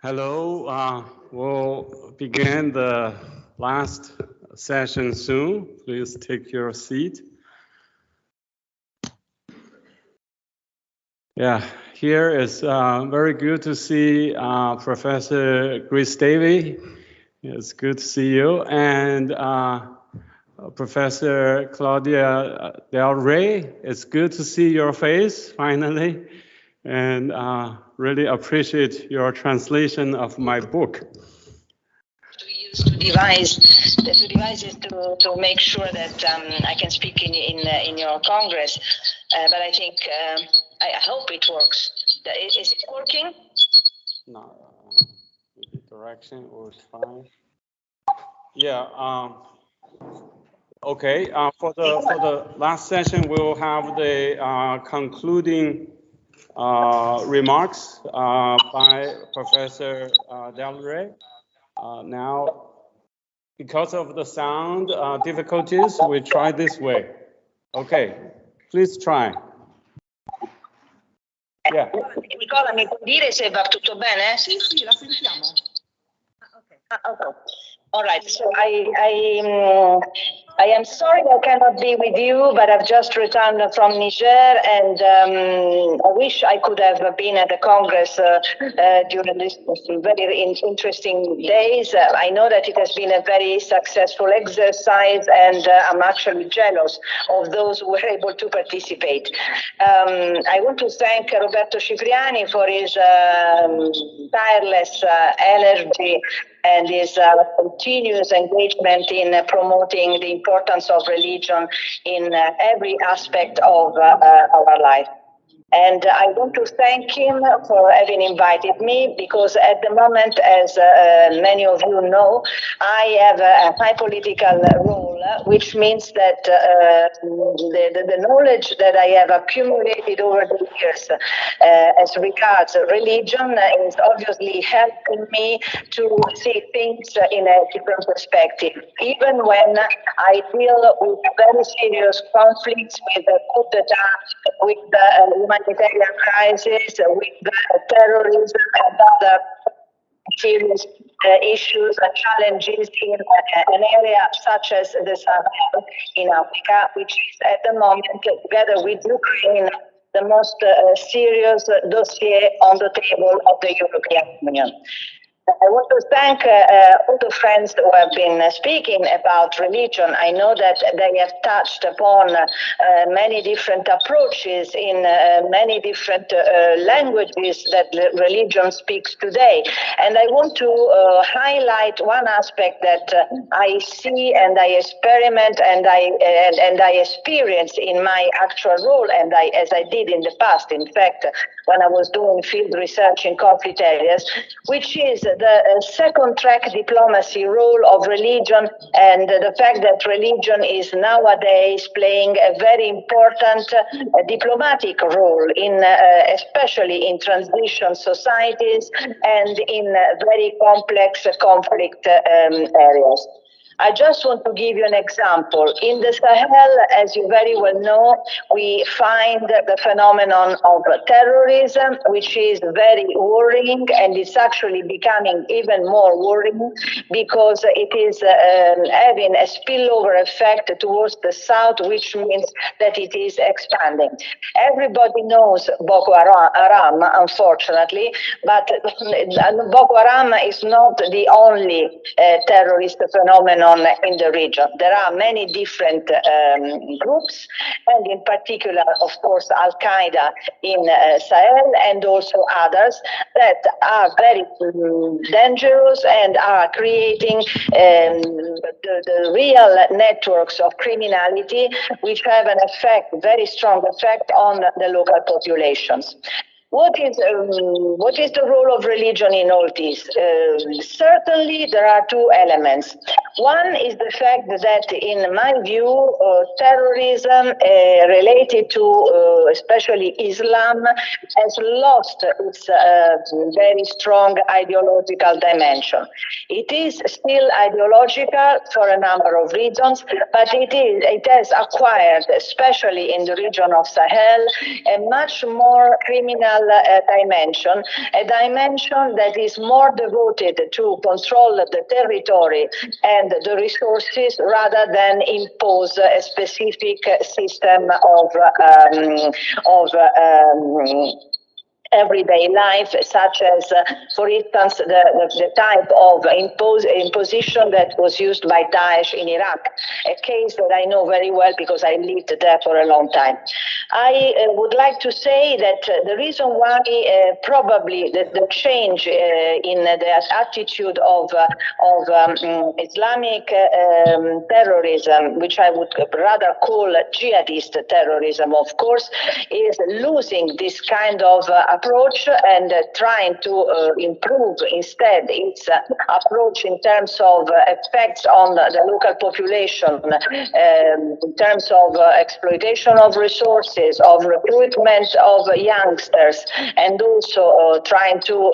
Hello, we'll begin the last session soon. Please take your seat. Yeah, here is very good to see Professor Chris Davie. It's good to see you. And Professor Claudia Del Rey, it's good to see your face finally. And really appreciate your translation of my book. We used to devise it to make sure that I can speak in your Congress, but I think I hope it works. Is it working? No, the direction was fine. Yeah. Okay. For the last session, we will have the concluding remarks by Professor Del Rey. Now, because of the sound difficulties, we try this way. Okay, please try. Yeah. Nicola, mi puoi dire se va tutto bene? Sì, la sentiamo. Okay. All right. So I am sorry I cannot be with you, but I've just returned from Niger, and I wish I could have been at the Congress during these very interesting days. I know that it has been a very successful exercise, and I'm actually jealous of those who were able to participate. I want to thank Roberto Cipriani for his tireless energy and his continuous engagement in promoting the importance of religion in every aspect of our life. And I want to thank him for having invited me, because at the moment, as many of you know, I have a high political role, which means that the knowledge that I have accumulated over the years as regards religion is obviously helping me to see things in a different perspective. Even when I deal with very serious conflicts, with the coup d'etat, with the humanitarian crisis, with terrorism and other serious issues and challenges in an area such as the Sahel in Africa, which is at the moment, together with Ukraine, the most serious dossier on the table of the European Union. I want to thank all the friends who have been speaking about religion. I know that they have touched upon many different approaches in many different languages that religion speaks today. And I want to highlight one aspect that I see and I experiment and I experience in my actual role, and as I did in the past, in fact, when I was doing field research in conflict areas, which is the second track diplomacy role of religion, and the fact that religion is nowadays playing a very important diplomatic role in especially in transition societies and in very complex conflict areas. I just want to give you an example. In the Sahel, as you very well know, we find the phenomenon of terrorism, which is very worrying, and it's actually becoming even more worrying because it is having a spillover effect towards the south, which means that it is expanding. Everybody knows Boko Haram, unfortunately, but Boko Haram is not the only terrorist phenomenon in the region. There are many different groups, and in particular, of course, Al-Qaeda in Sahel, and also others that are very dangerous and are creating the real networks of criminality, which have an effect, very strong effect on the local populations. What is the role of religion in all this? Certainly, there are two elements. One is the fact that, in my view, terrorism related to especially Islam has lost its very strong ideological dimension. It is still ideological for a number of reasons, but it has acquired, especially in the region of Sahel, a much more criminal political dimension, a dimension that is more devoted to control the territory and the resources rather than impose a specific system of everyday life, such as, for instance, the type of imposition that was used by Daesh in Iraq, a case that I know very well because I lived there for a long time. I would like to say that the reason why probably the change in the attitude of Islamic terrorism, which I would rather call jihadist terrorism, of course, is losing this kind of approach and trying to improve instead its approach in terms of effects on the local population, in terms of exploitation of resources, of recruitment of youngsters, and also trying to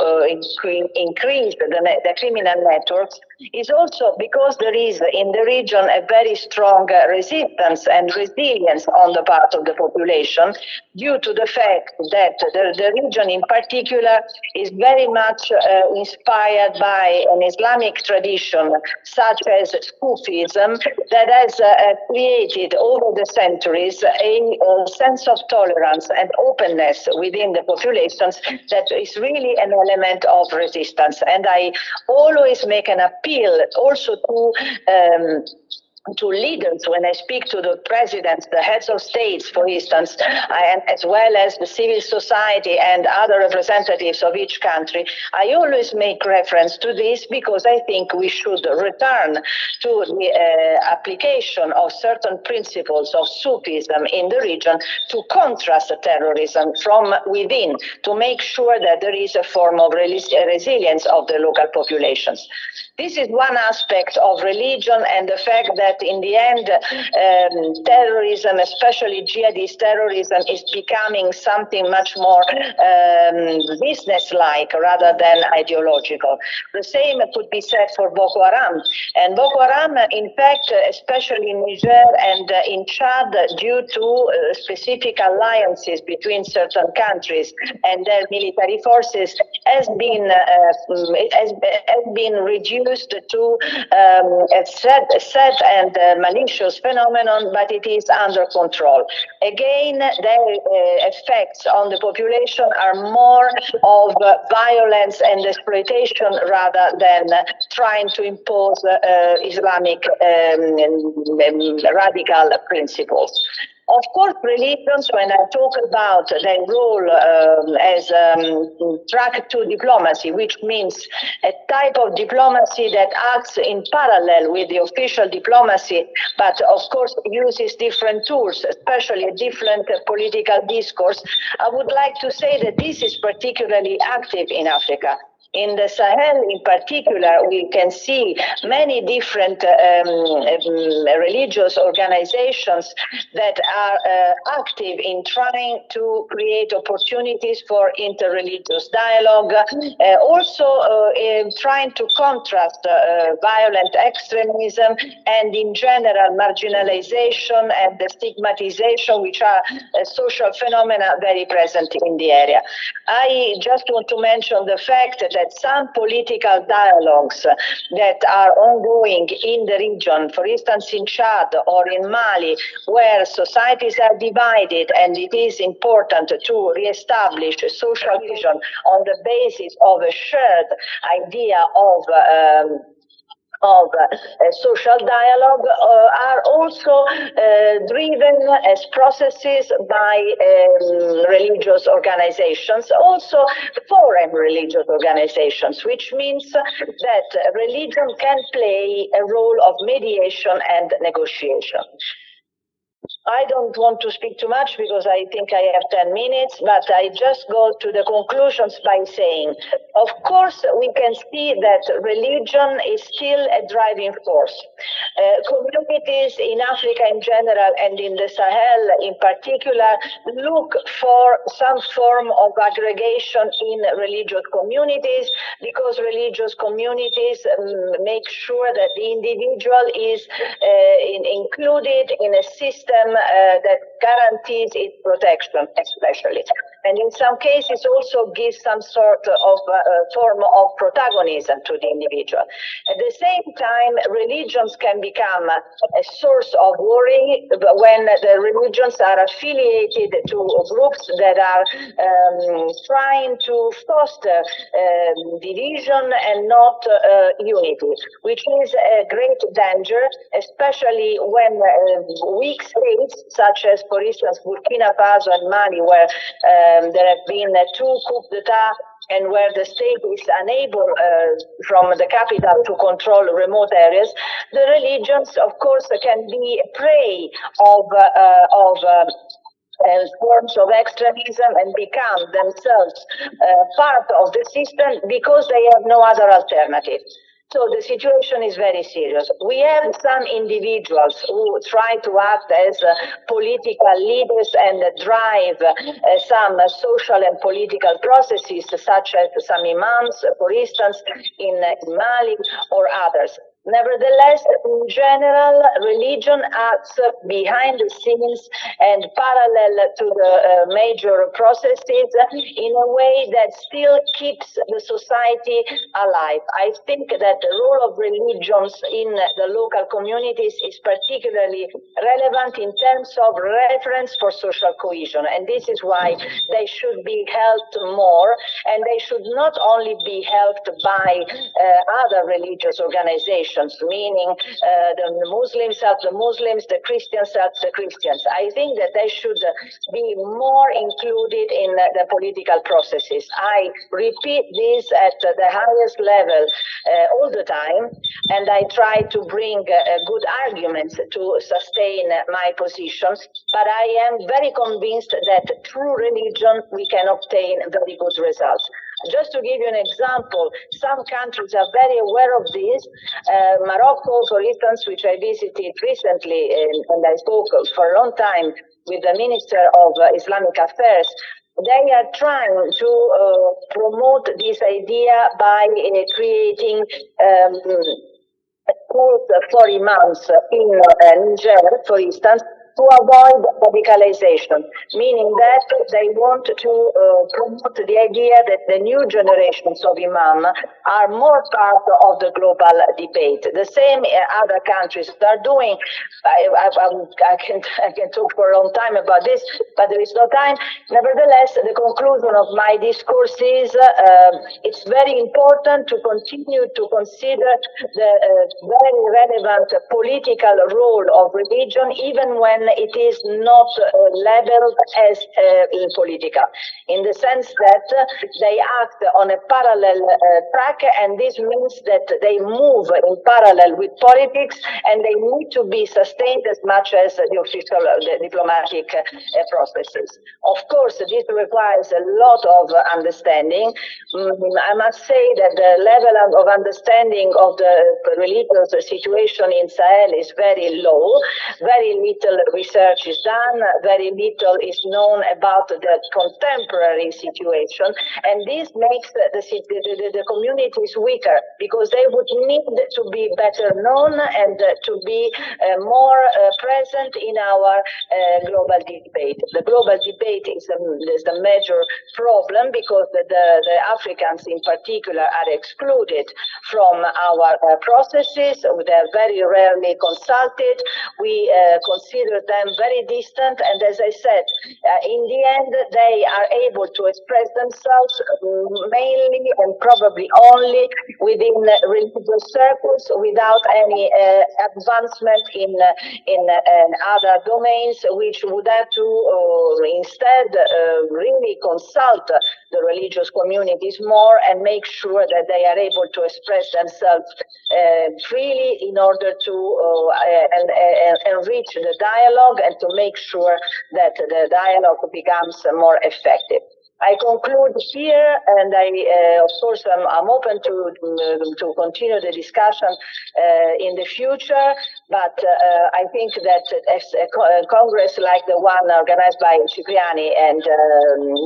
increase the criminal networks, is also because there is in the region a very strong resistance and resilience on the part of the population, due to the fact that the region in particular is very much inspired by an Islamic tradition such as Sufism that has created over the centuries a sense of tolerance and openness within the populations that is really an element of resistance. And I always make an appeal also to leaders when I speak to the presidents, the heads of states, for instance, and as well as the civil society and other representatives of each country. I always make reference to this because I think we should return to the application of certain principles of Sufism in the region to contrast terrorism from within, to make sure that there is a form of resilience of the local populations. This is one aspect of religion and the fact that in the end, terrorism, especially jihadist terrorism, is becoming something much more business-like rather than ideological. The same could be said for Boko Haram. And Boko Haram, in fact, especially in Niger and in Chad, due to specific alliances between certain countries and their military forces, has been reduced to a sad and malicious phenomenon, but it is under control. Again, their effects on the population are more of violence and exploitation rather than trying to impose Islamic radical principles. Of course, religions, when I talk about their role as track to diplomacy, which means a type of diplomacy that acts in parallel with the official diplomacy, but of course uses different tools, especially a different political discourse, I would like to say that this is particularly active in Africa. In the Sahel in particular, we can see many different religious organizations that are active in trying to create opportunities for interreligious dialogue, also in trying to contrast violent extremism and in general marginalization and the stigmatization, which are social phenomena very present in the area. I just want to mention the fact that some political dialogues that are ongoing in the region, for instance in Chad or in Mali, where societies are divided and it is important to reestablish a social vision on the basis of a shared idea of social dialogue, are also driven as processes by religious organizations, also foreign religious organizations, which means that religion can play a role of mediation and negotiation. I don't want to speak too much because I think I have 10 minutes, but I just go to the conclusions by saying, of course, we can see that religion is still a driving force. Communities in Africa in general and in the Sahel in particular look for some form of aggregation in religious communities, because religious communities make sure that the individual is included in a system that guarantees its protection, especially. and in some cases also gives some sort of form of protagonism to the individual. At the same time, religions can become a source of worry when the religions are affiliated to groups that are trying to foster division and not unity, which is a great danger, especially when weak states, such as, for instance, Burkina Faso and Mali, where there have been 2 coups d'etat and where the state is unable from the capital to control remote areas, the religions, of course, can be prey of forms of extremism and become themselves part of the system because they have no other alternative. So the situation is very serious. We have some individuals who try to act as political leaders and drive some social and political processes, such as some imams, for instance, in Mali or others. Nevertheless, in general, religion acts behind the scenes and parallel to the major processes in a way that still keeps the society alive. I think that the role of religions in the local communities is particularly relevant in terms of reference for social cohesion, and this is why they should be helped more, and they should not only be helped by other religious organizations, meaning the Muslims help the Muslims, the Christians help the Christians. I think that they should be more included in the political processes. I repeat this at the highest level all the time, and I try to bring good arguments to sustain my position, but I am very convinced that through religion we can obtain very good results. Just to give you an example, some countries are very aware of this. Morocco, for instance, which I visited recently, and I spoke for a long time with the Minister of Islamic Affairs, they are trying to promote this idea by creating schools for imams in Niger, for instance, to avoid radicalization, meaning that they want to promote the idea that the new generations of imam are more part of the global debate. The same other countries are doing. I can talk for a long time about this, but there is no time. Nevertheless, the conclusion of my discourse is it's very important to continue to consider the very relevant political role of religion, even when it is not labeled as political, in the sense that they act on a parallel track, and this means that they move in parallel with politics, and they need to be sustained as much as the official diplomatic processes. Of course, this requires a lot of understanding. I must say that the level of understanding of the religious situation in Sahel is very low. Very little research is done, very little is known about the contemporary situation, and this makes the communities weaker, because they would need to be better known and to be more present in our global debate. The global debate is the major problem, because the Africans in particular are excluded from our processes. They are very rarely consulted. We consider them very distant, and as I said, in the end they are able to express themselves mainly and probably only within religious circles, without any advancement in other domains, which would have to instead really consult the religious communities more and make sure that they are able to express themselves freely in order to enrich the dialogue and to make sure that the dialogue becomes more effective. I conclude here, and of course, I'm open to continue the discussion in the future. But I think that a congress like the one organized by Cipriani and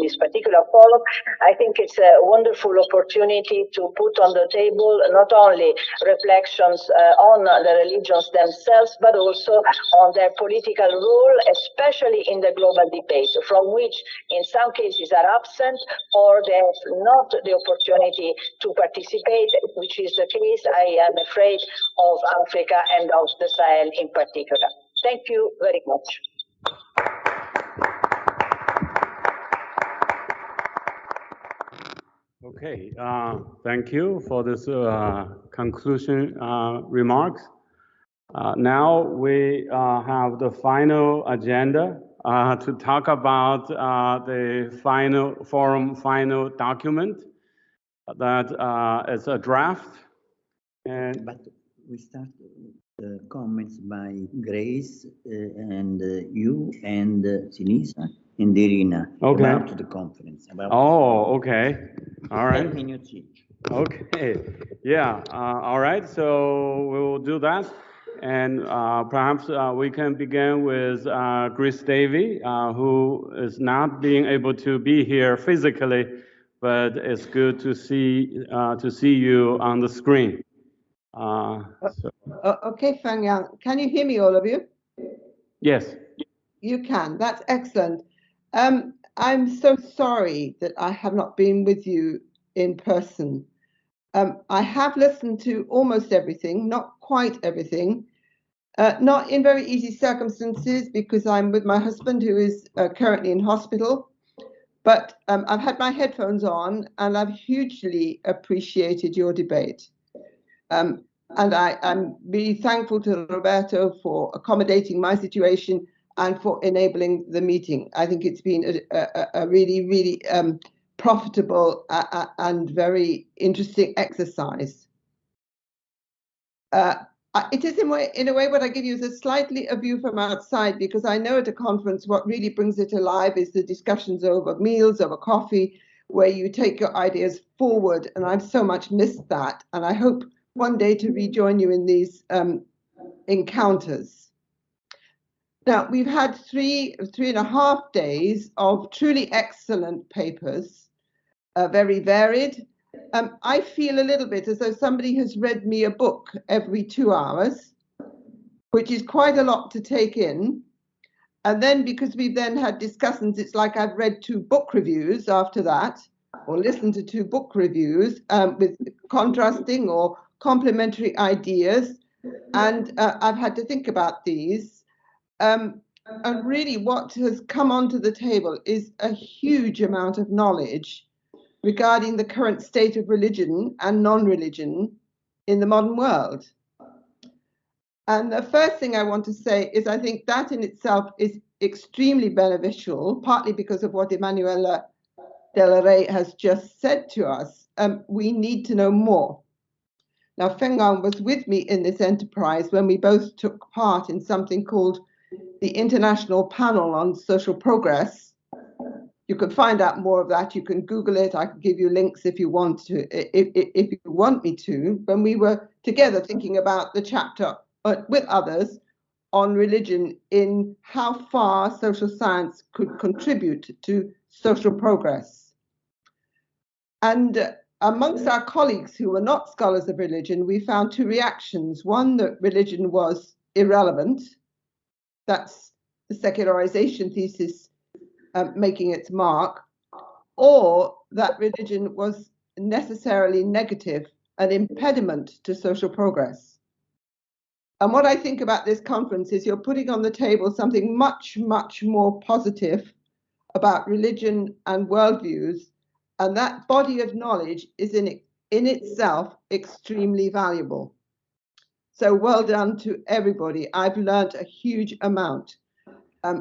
this particular forum, I think it's a wonderful opportunity to put on the table not only reflections on the religions themselves, but also on their political role, especially in the global debate, from which in some cases are absent or they have not the opportunity to participate, which is the case, I am afraid, of Africa and of the Sahel in particular. Thank you very much. Okay, thank you for this conclusion remarks. Now we have the final agenda to talk about the final document that is a draft. But we start comments by Grace and you and Sinisa and Irena about the conference. Okay. All right. 10 minutes each. Okay. Yeah. All right. So we will do that. And perhaps we can begin with Grace Davie, who is not being able to be here physically, but it's good to see you on the screen. Okay, Fenggang, can you hear me, all of you? Yes. You can. That's excellent. I'm so sorry that I have not been with you in person. I have listened to almost everything, not quite everything, not in very easy circumstances because I'm with my husband who is currently in hospital. But I've had my headphones on and I've hugely appreciated your debate. And I'm really thankful to Roberto for accommodating my situation and for enabling the meeting. I think it's been a really, really profitable and very interesting exercise. It is in a way what I give you is a slightly a view from outside, because I know at a conference what really brings it alive is the discussions over meals, over coffee, where you take your ideas forward. And I've so much missed that. And I hope one day to rejoin you in these encounters. Now, we've had three and a half days of truly excellent papers, very varied. I feel a little bit as though somebody has read me a book every 2 hours, which is quite a lot to take in. And then because we've then had discussions, it's like I've read 2 book reviews after that, or listened to 2 book reviews with contrasting or complementary ideas. And I've had to think about these. And really what has come onto the table is a huge amount of knowledge regarding the current state of religion and non-religion in the modern world. And the first thing I want to say is I think that in itself is extremely beneficial, partly because of what Emanuela has just said to us. We need to know more. Now, Fenggang was with me in this enterprise when we both took part in something called the International Panel on Social Progress. You can find out more of that. You can Google it. I can give you links if you want to, if you want me to. When we were together thinking about the chapter with others on religion in how far social science could contribute to social progress. And amongst our colleagues who were not scholars of religion, we found 2 reactions. One, that religion was irrelevant. That's the secularization thesis making its mark, or that religion was necessarily negative, an impediment to social progress. And what I think about this conference is you're putting on the table something much, much more positive about religion and worldviews, and that body of knowledge is in itself extremely valuable. So well done to everybody. I've learned a huge amount.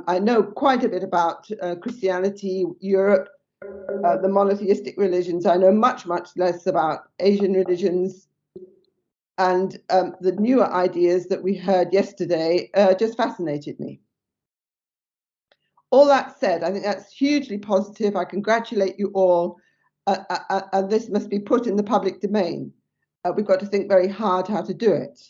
I know quite a bit about Christianity, Europe, the monotheistic religions. I know much, much less about Asian religions. And the newer ideas that we heard yesterday just fascinated me. All that said, I think that's hugely positive. I congratulate you all, and this must be put in the public domain. We've got to think very hard how to do it.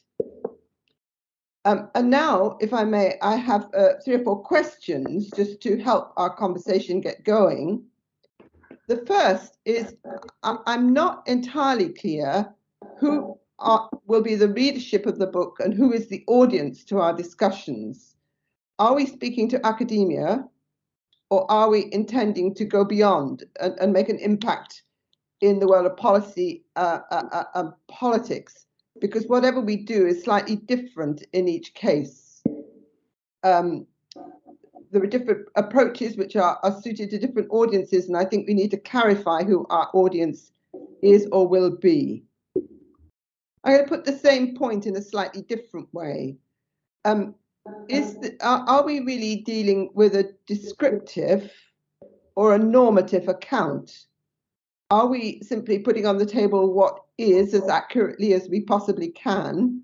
And now, if I may, I have 3 or 4 questions just to help our conversation get going. The first is, I'm not entirely clear who will be the readership of the book and who is the audience to our discussions. Are we speaking to academia, or are we intending to go beyond and make an impact in the world of policy and politics? Because whatever we do is slightly different in each case. There are different approaches which are suited to different audiences, and I think we need to clarify who our audience is or will be. I'm going to put the same point in a slightly different way. Are we really dealing with a descriptive or a normative account? Are we simply putting on the table what is as accurately as we possibly can?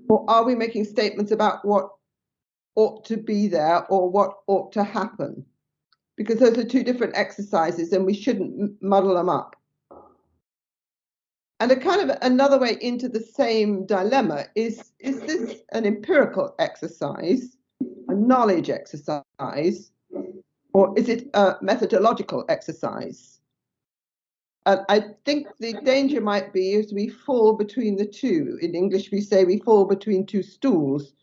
Or are we making statements about what ought to be there or what ought to happen? Because those are 2 different exercises and we shouldn't muddle them up. And a kind of another way into the same dilemma is this an empirical exercise, a knowledge exercise, or is it a methodological exercise? And I think the danger might be is we fall between the 2. In English, we say we fall between 2 stools.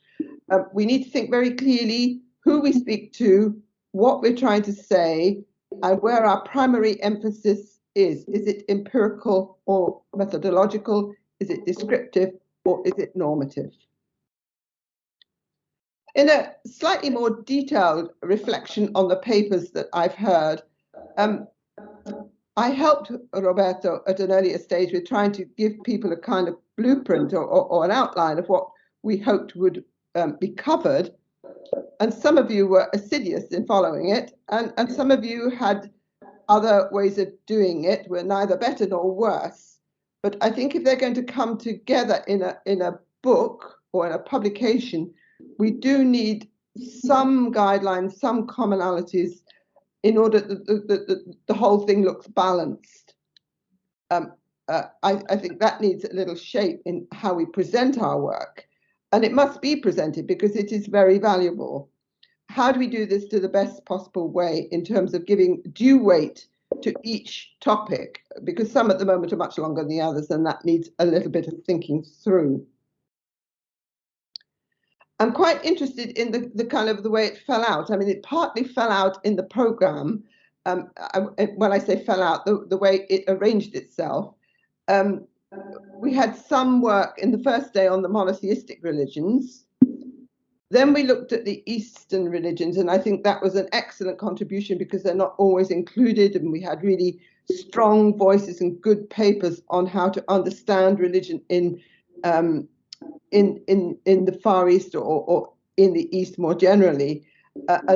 We need to think very clearly who we speak to, what we're trying to say, and where our primary emphasis is. Is it empirical or methodological? Is it descriptive or is it normative? In a slightly more detailed reflection on the papers that I've heard, I helped Roberto at an earlier stage with trying to give people a kind of blueprint or an outline of what we hoped would be covered. And some of you were assiduous in following it, and some of you had other ways of doing it, were neither better nor worse. But I think if they're going to come together in a book or in a publication, we do need some guidelines, some commonalities, in order that the whole thing looks balanced. I think that needs a little shape in how we present our work. And it must be presented because it is very valuable. How do we do this to the best possible way in terms of giving due weight to each topic? Because some at the moment are much longer than the others, and that needs a little bit of thinking through. I'm quite interested in the kind of the way it fell out. I mean, it partly fell out in the program. When I say fell out, the way it arranged itself. We had some work in the first day on the monotheistic religions. Then we looked at the Eastern religions, and I think that was an excellent contribution because they're not always included, and we had really strong voices and good papers on how to understand religion in the Far East or in the East more generally.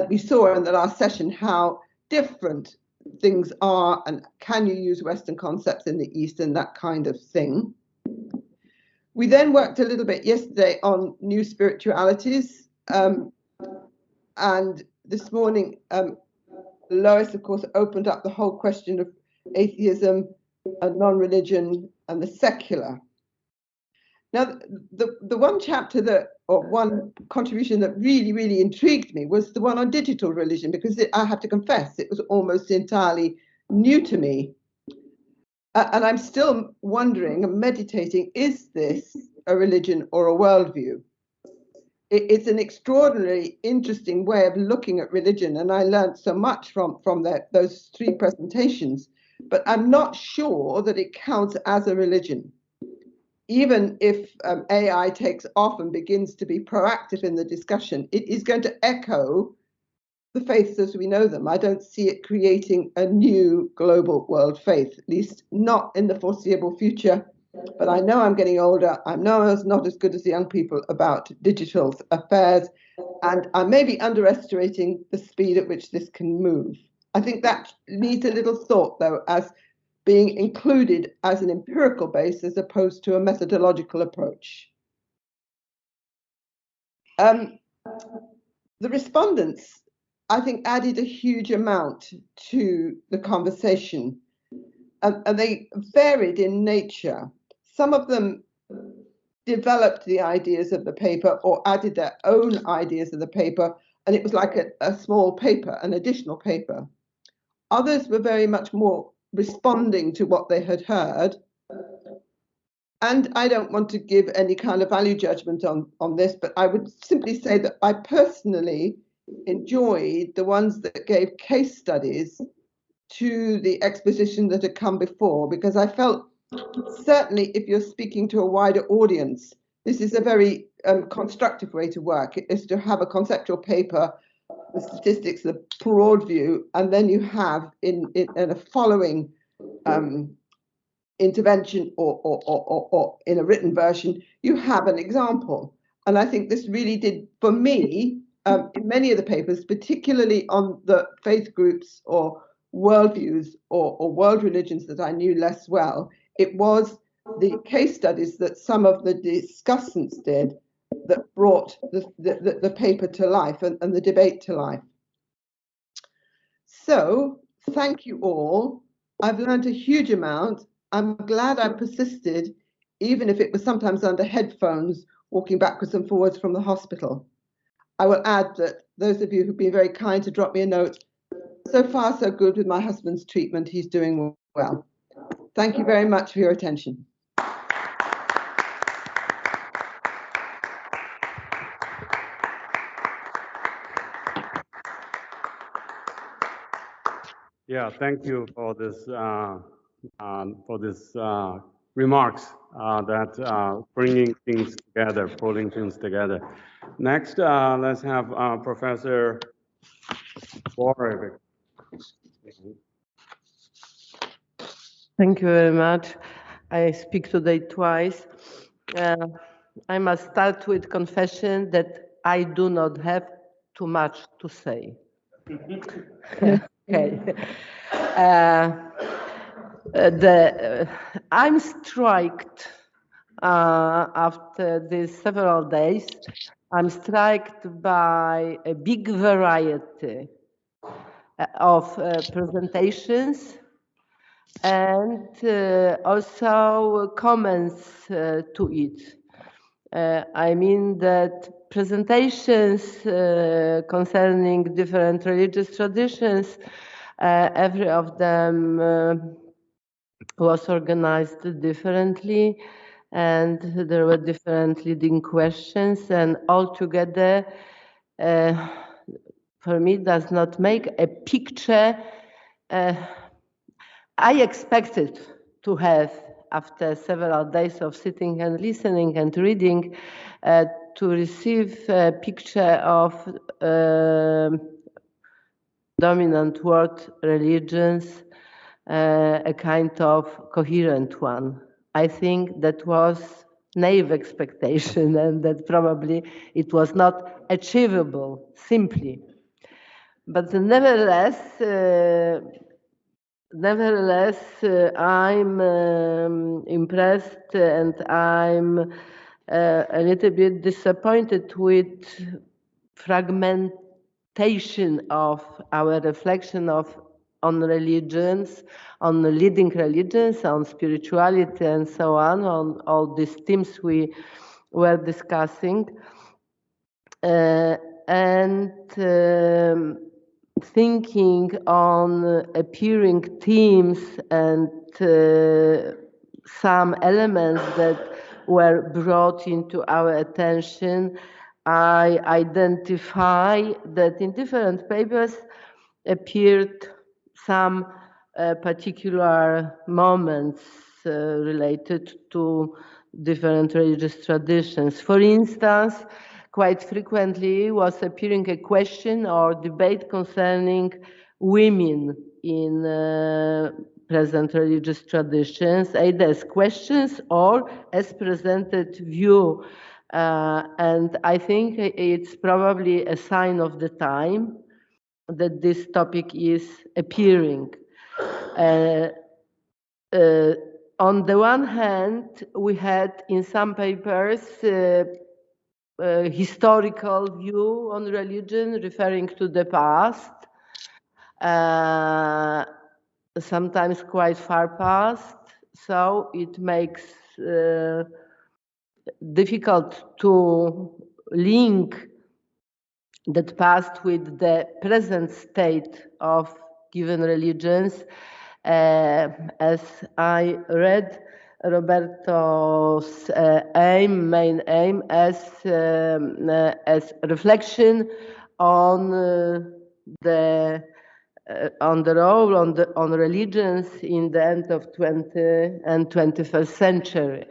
We saw in the last session how different things are, and can you use Western concepts in the East and that kind of thing. We then worked a little bit yesterday on new spiritualities, and this morning Lois, of course, opened up the whole question of atheism and non-religion and the secular. Now, the one chapter that, or one contribution that really, really intrigued me was the one on digital religion, because I have to confess, it was almost entirely new to me. And I'm still wondering and meditating, is this a religion or a worldview? It's an extraordinarily interesting way of looking at religion, and I learned so much from those 3 presentations, but I'm not sure that it counts as a religion. Even if AI takes off and begins to be proactive in the discussion, it is going to echo the faiths as we know them. I don't see it creating a new global world faith, at least not in the foreseeable future. But I know I'm getting older. I know I'm not as good as the young people about digital affairs, and I may be underestimating the speed at which this can move. I think that needs a little thought, though, as being included as an empirical base as opposed to a methodological approach. The respondents I think, added a huge amount to the conversation. And they varied in nature. Some of them developed the ideas of the paper or added their own ideas of the paper, and it was like a small paper, an additional paper. Others were very much more responding to what they had heard. And I don't want to give any kind of value judgment on this, but I would simply say that I personally enjoyed the ones that gave case studies to the exposition that had come before, because I felt certainly if you're speaking to a wider audience, this is a very constructive way to work. It is to have a conceptual paper, the statistics, the broad view, and then you have in a following intervention or in a written version, you have an example. And I think this really did, for me, in many of the papers, particularly on the faith groups or worldviews or world religions that I knew less well, it was the case studies that some of the discussants did that brought the paper to life and the debate to life. So thank you all. I've learned a huge amount. I'm glad I persisted, even if it was sometimes under headphones, walking backwards and forwards from the hospital. I will add that those of you who've been very kind to drop me a note, so far so good with my husband's treatment. He's doing well. Thank you very much for your attention. Yeah, thank you for this remarks that bringing things together, pulling things together. Next, let's have Professor Borowik. Thank you very much. I speak today twice. I must start with confession that I do not have too much to say. Okay. I'm struck after these several days. I'm struck by a big variety of presentations and also comments to it. I mean that presentations concerning different religious traditions, every of them was organized differently, and there were different leading questions, and altogether, for me, does not make a picture I expected to have after several days of sitting and listening and reading to receive a picture of dominant world religions, a kind of coherent one. I think that was naive expectation and that probably it was not achievable simply. But nevertheless, I'm impressed and I'm a little bit disappointed with fragmentation of our reflection on religions, on leading religions, on spirituality and so on all these themes we were discussing. Thinking on appearing themes and some elements that were brought into our attention, I identify that in different papers appeared some particular moments related to different religious traditions. For instance, quite frequently was appearing a question or debate concerning women in present religious traditions, either as questions or as presented view. And I think it's probably a sign of the time that this topic is appearing. On the one hand, we had in some papers historical view on religion, referring to the past, sometimes quite far past. So it makes difficult to link that past with the present state of given religions. As I read Roberto's main aim as reflection on the role on religions in the end of 20th and 21st century.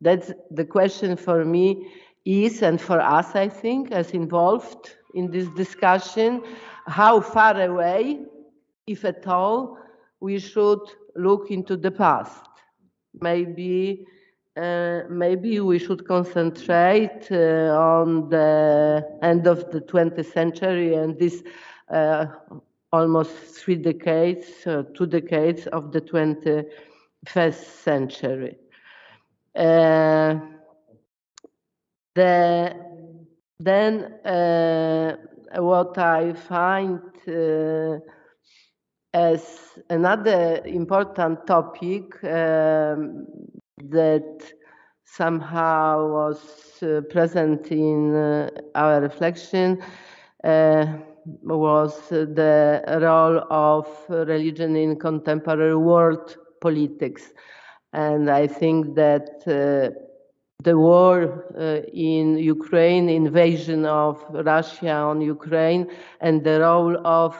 That's the question for me is, and for us, I think, as involved in this discussion, how far away, if at all, we should look into the past. Maybe we should concentrate on the end of the 20th century and this almost 3 decades, 2 decades of the 21st century. Then what I find as another important topic that somehow was present in our reflection was the role of religion in contemporary world politics. And I think that the war in Ukraine, invasion of Russia on Ukraine, and the role of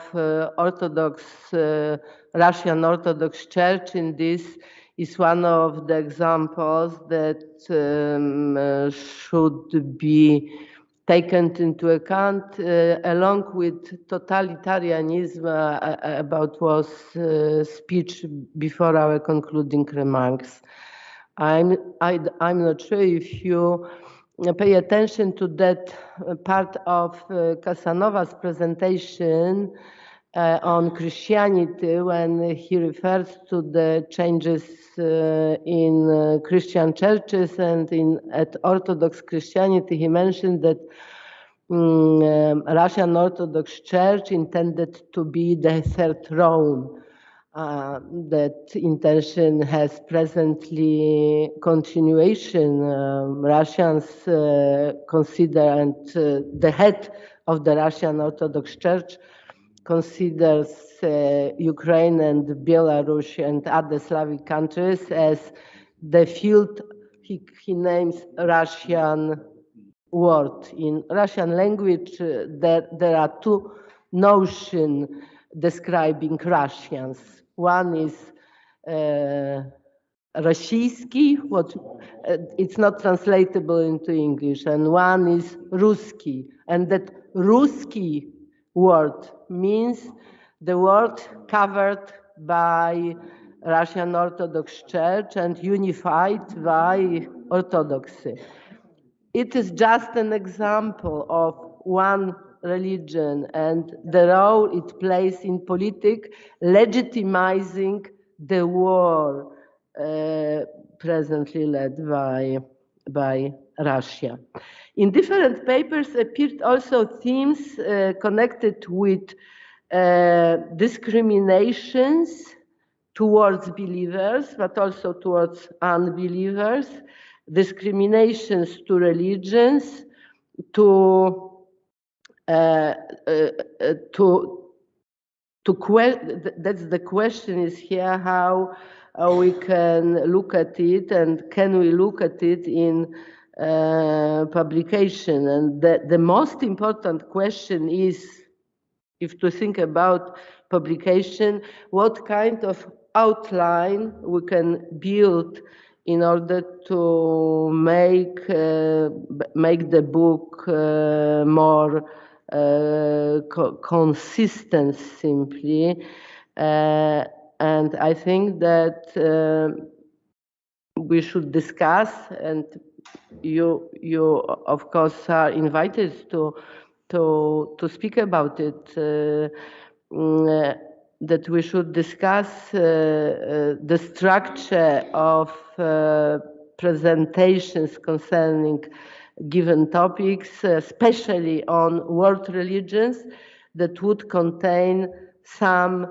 Russian Orthodox Church in this is one of the examples that should be taken into account along with totalitarianism about was speech before our concluding remarks. I'm not sure if you pay attention to that part of Casanova's presentation on Christianity when he refers to the changes in Christian churches and at Orthodox Christianity. He mentioned that Russian Orthodox Church intended to be the third Rome. That intention has presently continuation. Russians consider, and the head of the Russian Orthodox Church considers Ukraine and Belarus and other Slavic countries as the field he names Russian world. In Russian language, there are two notions describing Russians. One is Rossiyski, it's not translatable into English, and one is Ruski. And that Ruski word means the word covered by Russian Orthodox Church and unified by Orthodoxy. It is just an example of one religion and the role it plays in politics, legitimizing the war presently led by Russia. In different papers appeared also themes connected with discriminations towards believers, but also towards unbelievers, discriminations to religions, that's the question is here, how we can look at it, and can we look at it in publication. And the most important question is, if to think about publication, what kind of outline we can build in order to make the book more consistent simply. And I think that we should discuss, and you of course are invited to speak about it, that we should discuss the structure of presentations concerning given topics, especially on world religions, that would contain some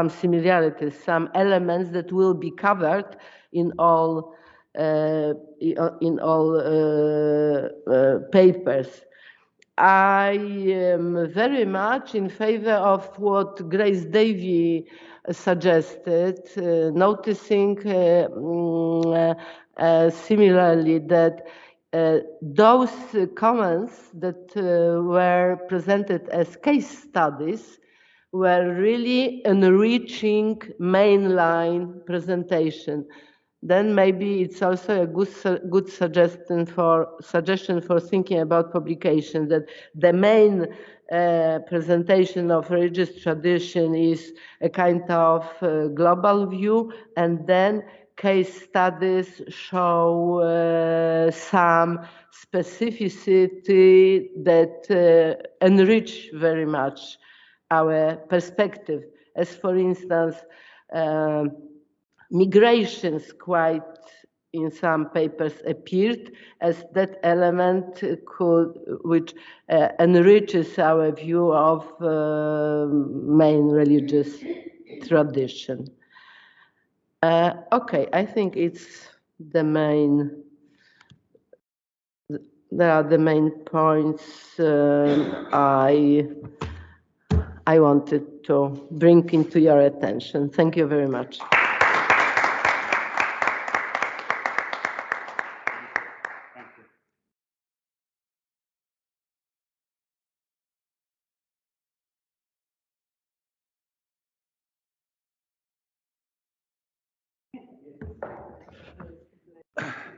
similarities, some elements that will be covered in all papers. I am very much in favor of what Grace Davie suggested, noticing similarly that those comments that were presented as case studies were really enriching mainline presentation. Then maybe it's also a good suggestion for thinking about publication, that the main presentation of religious tradition is a kind of global view, and then case studies show some specificity that enrich very much our perspective. As for instance, migrations quite in some papers appeared as that element which enriches our view of main religious tradition. Okay, I think it's the main. There are the main points I wanted to bring into your attention. Thank you very much.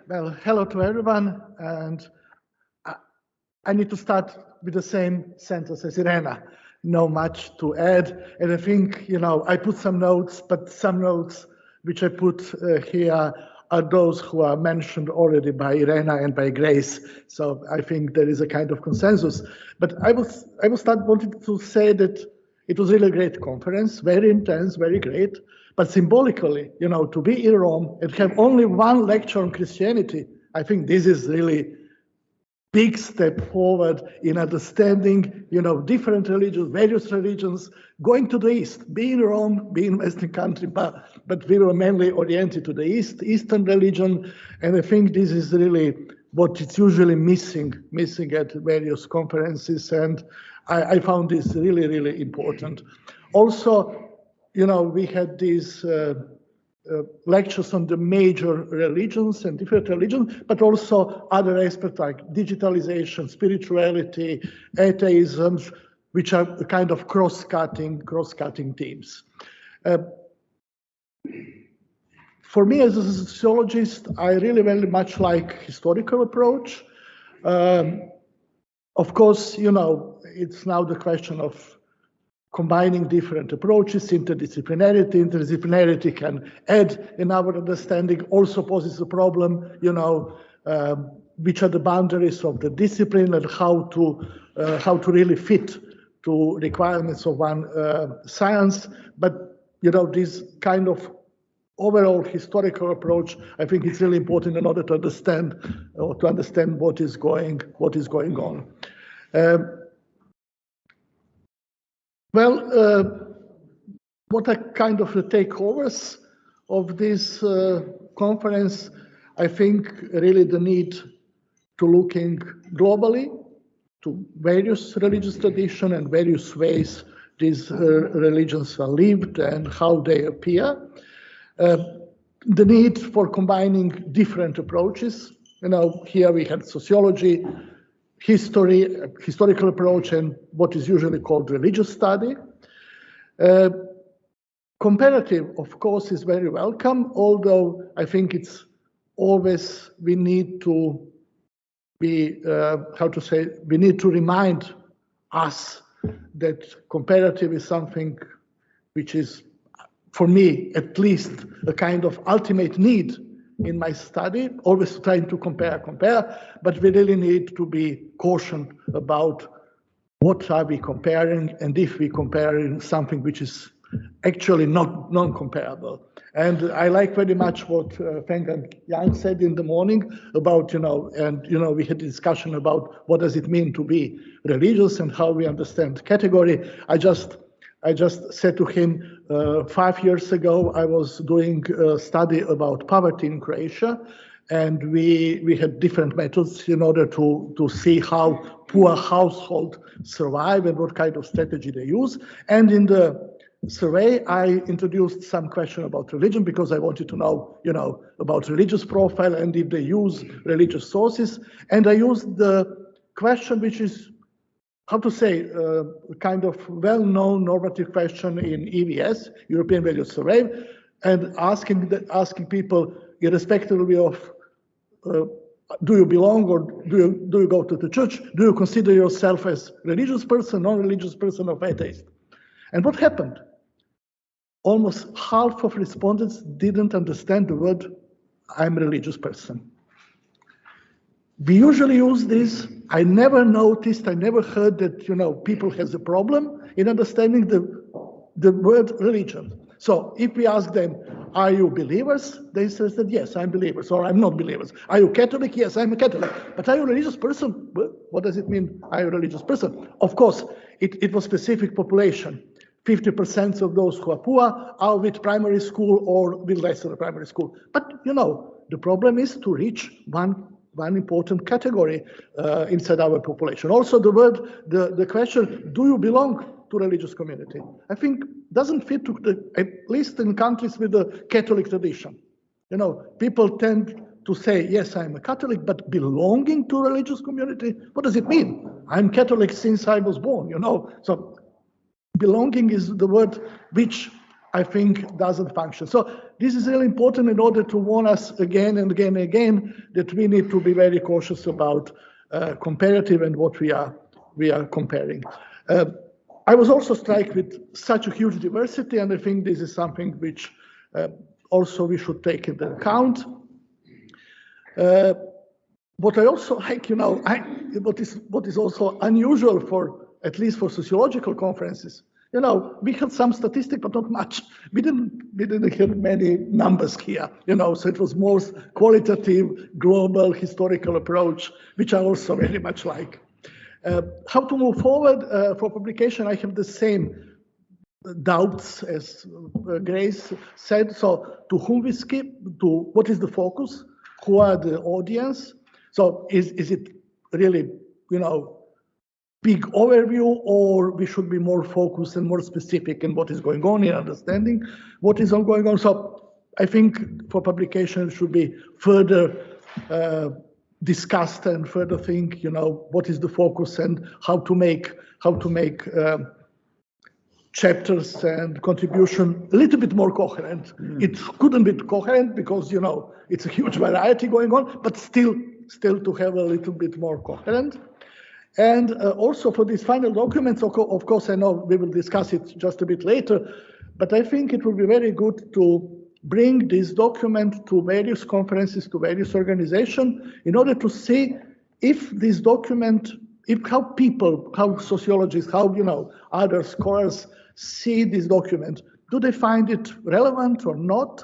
Well, hello to everyone, and I need to start with the same sentence as Irena. No much to add, and I think, I put some notes, but some notes which I put here are those who are mentioned already by Irena and by Grace. So I think there is a kind of consensus. But I wanted to say that it was really a great conference, very intense, very great. But symbolically, to be in Rome and have only one lecture on Christianity, I think this is really big step forward in understanding, different religions, various religions, going to the East, be in Rome, be in Western country, but we were mainly oriented to the East, Eastern religion, and I think this is really what is usually missing at various conferences, and I found this really, really important. Also, we had these lectures on the major religions and different religions, but also other aspects like digitalization, spirituality, atheism, which are kind of cross-cutting themes. For me as a sociologist, I really very much like historical approach. Of course, it's now the question of combining different approaches, interdisciplinarity can add in our understanding, also poses a problem, which are the boundaries of the discipline and how to really fit to requirements of one science. But, this kind of overall historical approach, I think it's really important in order to understand what is going on. What are kind of the takeovers of this conference? I think really the need to looking globally to various religious traditions and various ways these religions are lived and how they appear. The need for combining different approaches. Here we had sociology, historical approach, and what is usually called religious study. Comparative, of course, is very welcome, although I think it's always we need to be, we need to remind us that comparative is something which is, for me at least, a kind of ultimate need in my study, always trying to compare, but we really need to be cautious about what are we comparing and if we comparing something which is actually not non-comparable. And I like very much what Fenggang said in the morning about, we had a discussion about what does it mean to be religious and how we understand category. I just said to him 5 years ago, I was doing a study about poverty in Croatia, and we had different methods in order to see how poor households survive and what kind of strategy they use. And in the survey, I introduced some question about religion because I wanted to know, about religious profile and if they use religious sources. And I used the question which is, how to say, kind of well-known normative question in EVS, European Values Survey, and asking people, irrespectively of do you belong or do you go to the church, do you consider yourself as religious person, non-religious person, or atheist? And what happened? Almost half of respondents didn't understand the word I'm a religious person. We usually use this. I never noticed, I never heard that, people has a problem in understanding the word religion. So if we ask them, are you believers? They say that, yes, I'm believers, or I'm not believers. Are you Catholic? Yes, I'm a Catholic. But are you a religious person? Well, what does it mean, are you a religious person? Of course, it was specific population. 50% of those who are poor are with primary school or with less than a primary school. But, the problem is to reach one important category inside our population. Also, the question, do you belong to religious community? I think doesn't fit to at least in countries with a Catholic tradition. People tend to say, yes, I'm a Catholic, but belonging to a religious community, what does it mean? I'm Catholic since I was born, So belonging is the word which I think doesn't function. So this is really important in order to warn us again and again and again that we need to be very cautious about comparative and what we are comparing. I was also struck with such a huge diversity, and I think this is something which also we should take into account. What I also like, what is also unusual for, at least for sociological conferences, we had some statistics, but not much. We didn't have many numbers here, so it was more qualitative, global, historical approach, which I also very much like. How to move forward for publication, I have the same doubts as Grace said. So to whom we skip, to what is the focus, who are the audience? So is it really, big overview, or we should be more focused and more specific in what is going on in understanding what is going on? So I think for publication it should be further discussed and further think, what is the focus and how to make chapters and contribution a little bit more coherent. It couldn't be coherent because, it's a huge variety going on, but still to have a little bit more coherent. And also for these final documents, of course, I know we will discuss it just a bit later, but I think it will be very good to bring this document to various conferences, to various organizations, in order to see if this document, how sociologists, how, other scholars see this document. Do they find it relevant or not?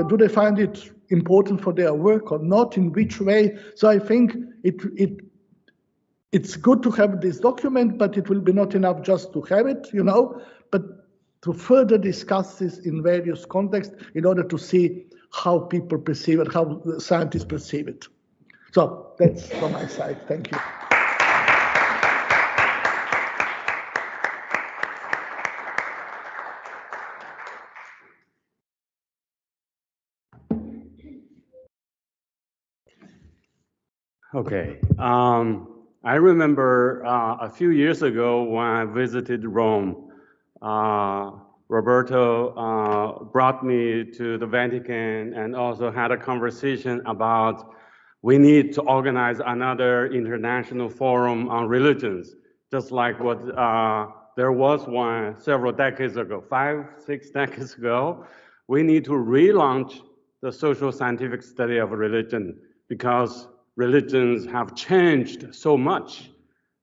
Do they find it important for their work or not? In which way? So I think it's good to have this document, but it will be not enough just to have it, but to further discuss this in various contexts in order to see how people perceive it, how scientists perceive it. So that's from my side. Thank you. Okay. I remember a few years ago when I visited Rome, Roberto brought me to the Vatican and also had a conversation about we need to organize another international forum on religions, just like what there was one several decades ago, 5-6 decades ago. We need to relaunch the social scientific study of religion because religions have changed so much.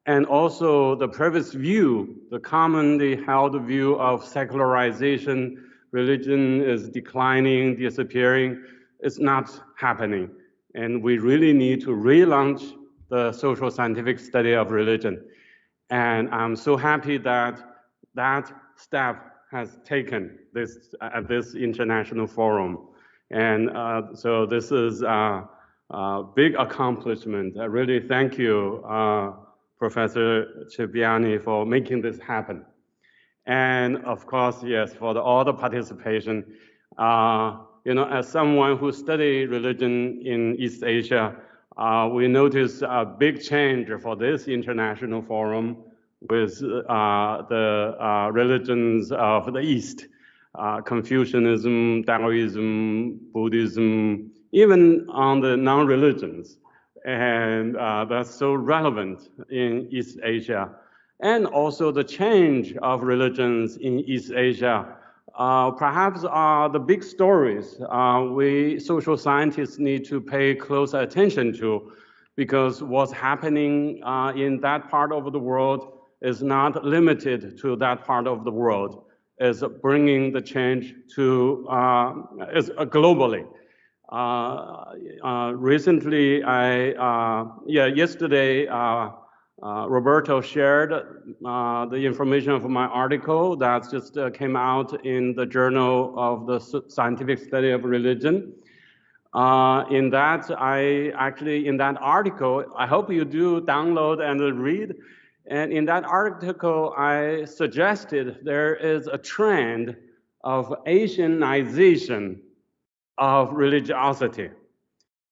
And also the previous view, the commonly held view of secularization religion is declining, disappearing. It's not happening. And we really need to relaunch the social scientific study of religion. And I'm so happy that that step has taken this at this international forum. And so this is a big accomplishment. I really thank you, Professor Cipriani, for making this happen. And of course, yes, for all the participation. You know, as someone who studied religion in East Asia, we noticed a big change for this international forum with the religions of the East, Confucianism, Taoism, Buddhism, even on the non-religions. And that's so relevant in East Asia. And also the change of religions in East Asia perhaps are the big stories we social scientists need to pay close attention to, because what's happening in that part of the world is not limited to that part of the world. Is bringing the change to globally. Recently, yesterday, Roberto shared the information of my article that just came out in the Journal of the Scientific Study of Religion. In that article, I hope you do download and read. And in that article, I suggested there is a trend of Asianization of religiosity.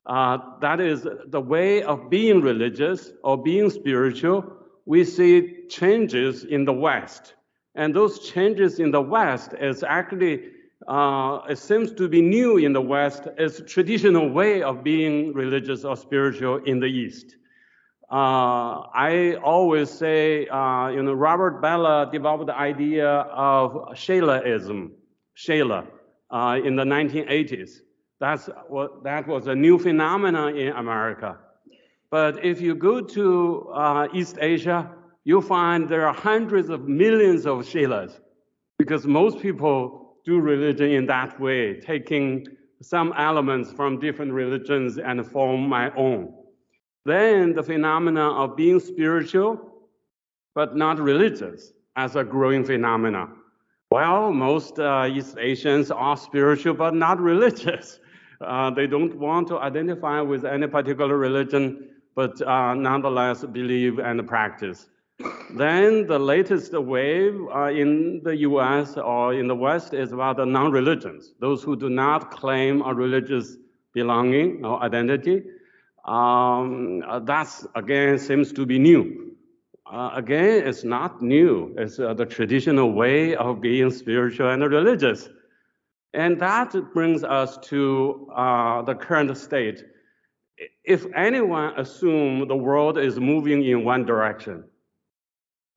That is the way of being religious or being spiritual. We see changes in the West. And those changes in the West is actually, it seems to be new in the West, is traditional way of being religious or spiritual in the East. I always say, you know, Robert Bellah developed the idea of Shailaism, Shaila, in the 1980s. That was a new phenomenon in America. But if you go to East Asia, you'll find there are hundreds of millions of Shailas, because most people do religion in that way, taking some elements from different religions and form my own. Then the phenomena of being spiritual, but not religious, as a growing phenomena. Well, most East Asians are spiritual, but not religious. They don't want to identify with any particular religion, but nonetheless believe and practice. Then the latest wave in the US or in the West is about the non-religions, those who do not claim a religious belonging or identity. That's, again, seems to be new. Again, it's not new. It's the traditional way of being spiritual and religious. And that brings us to the current state. If anyone assumes the world is moving in one direction,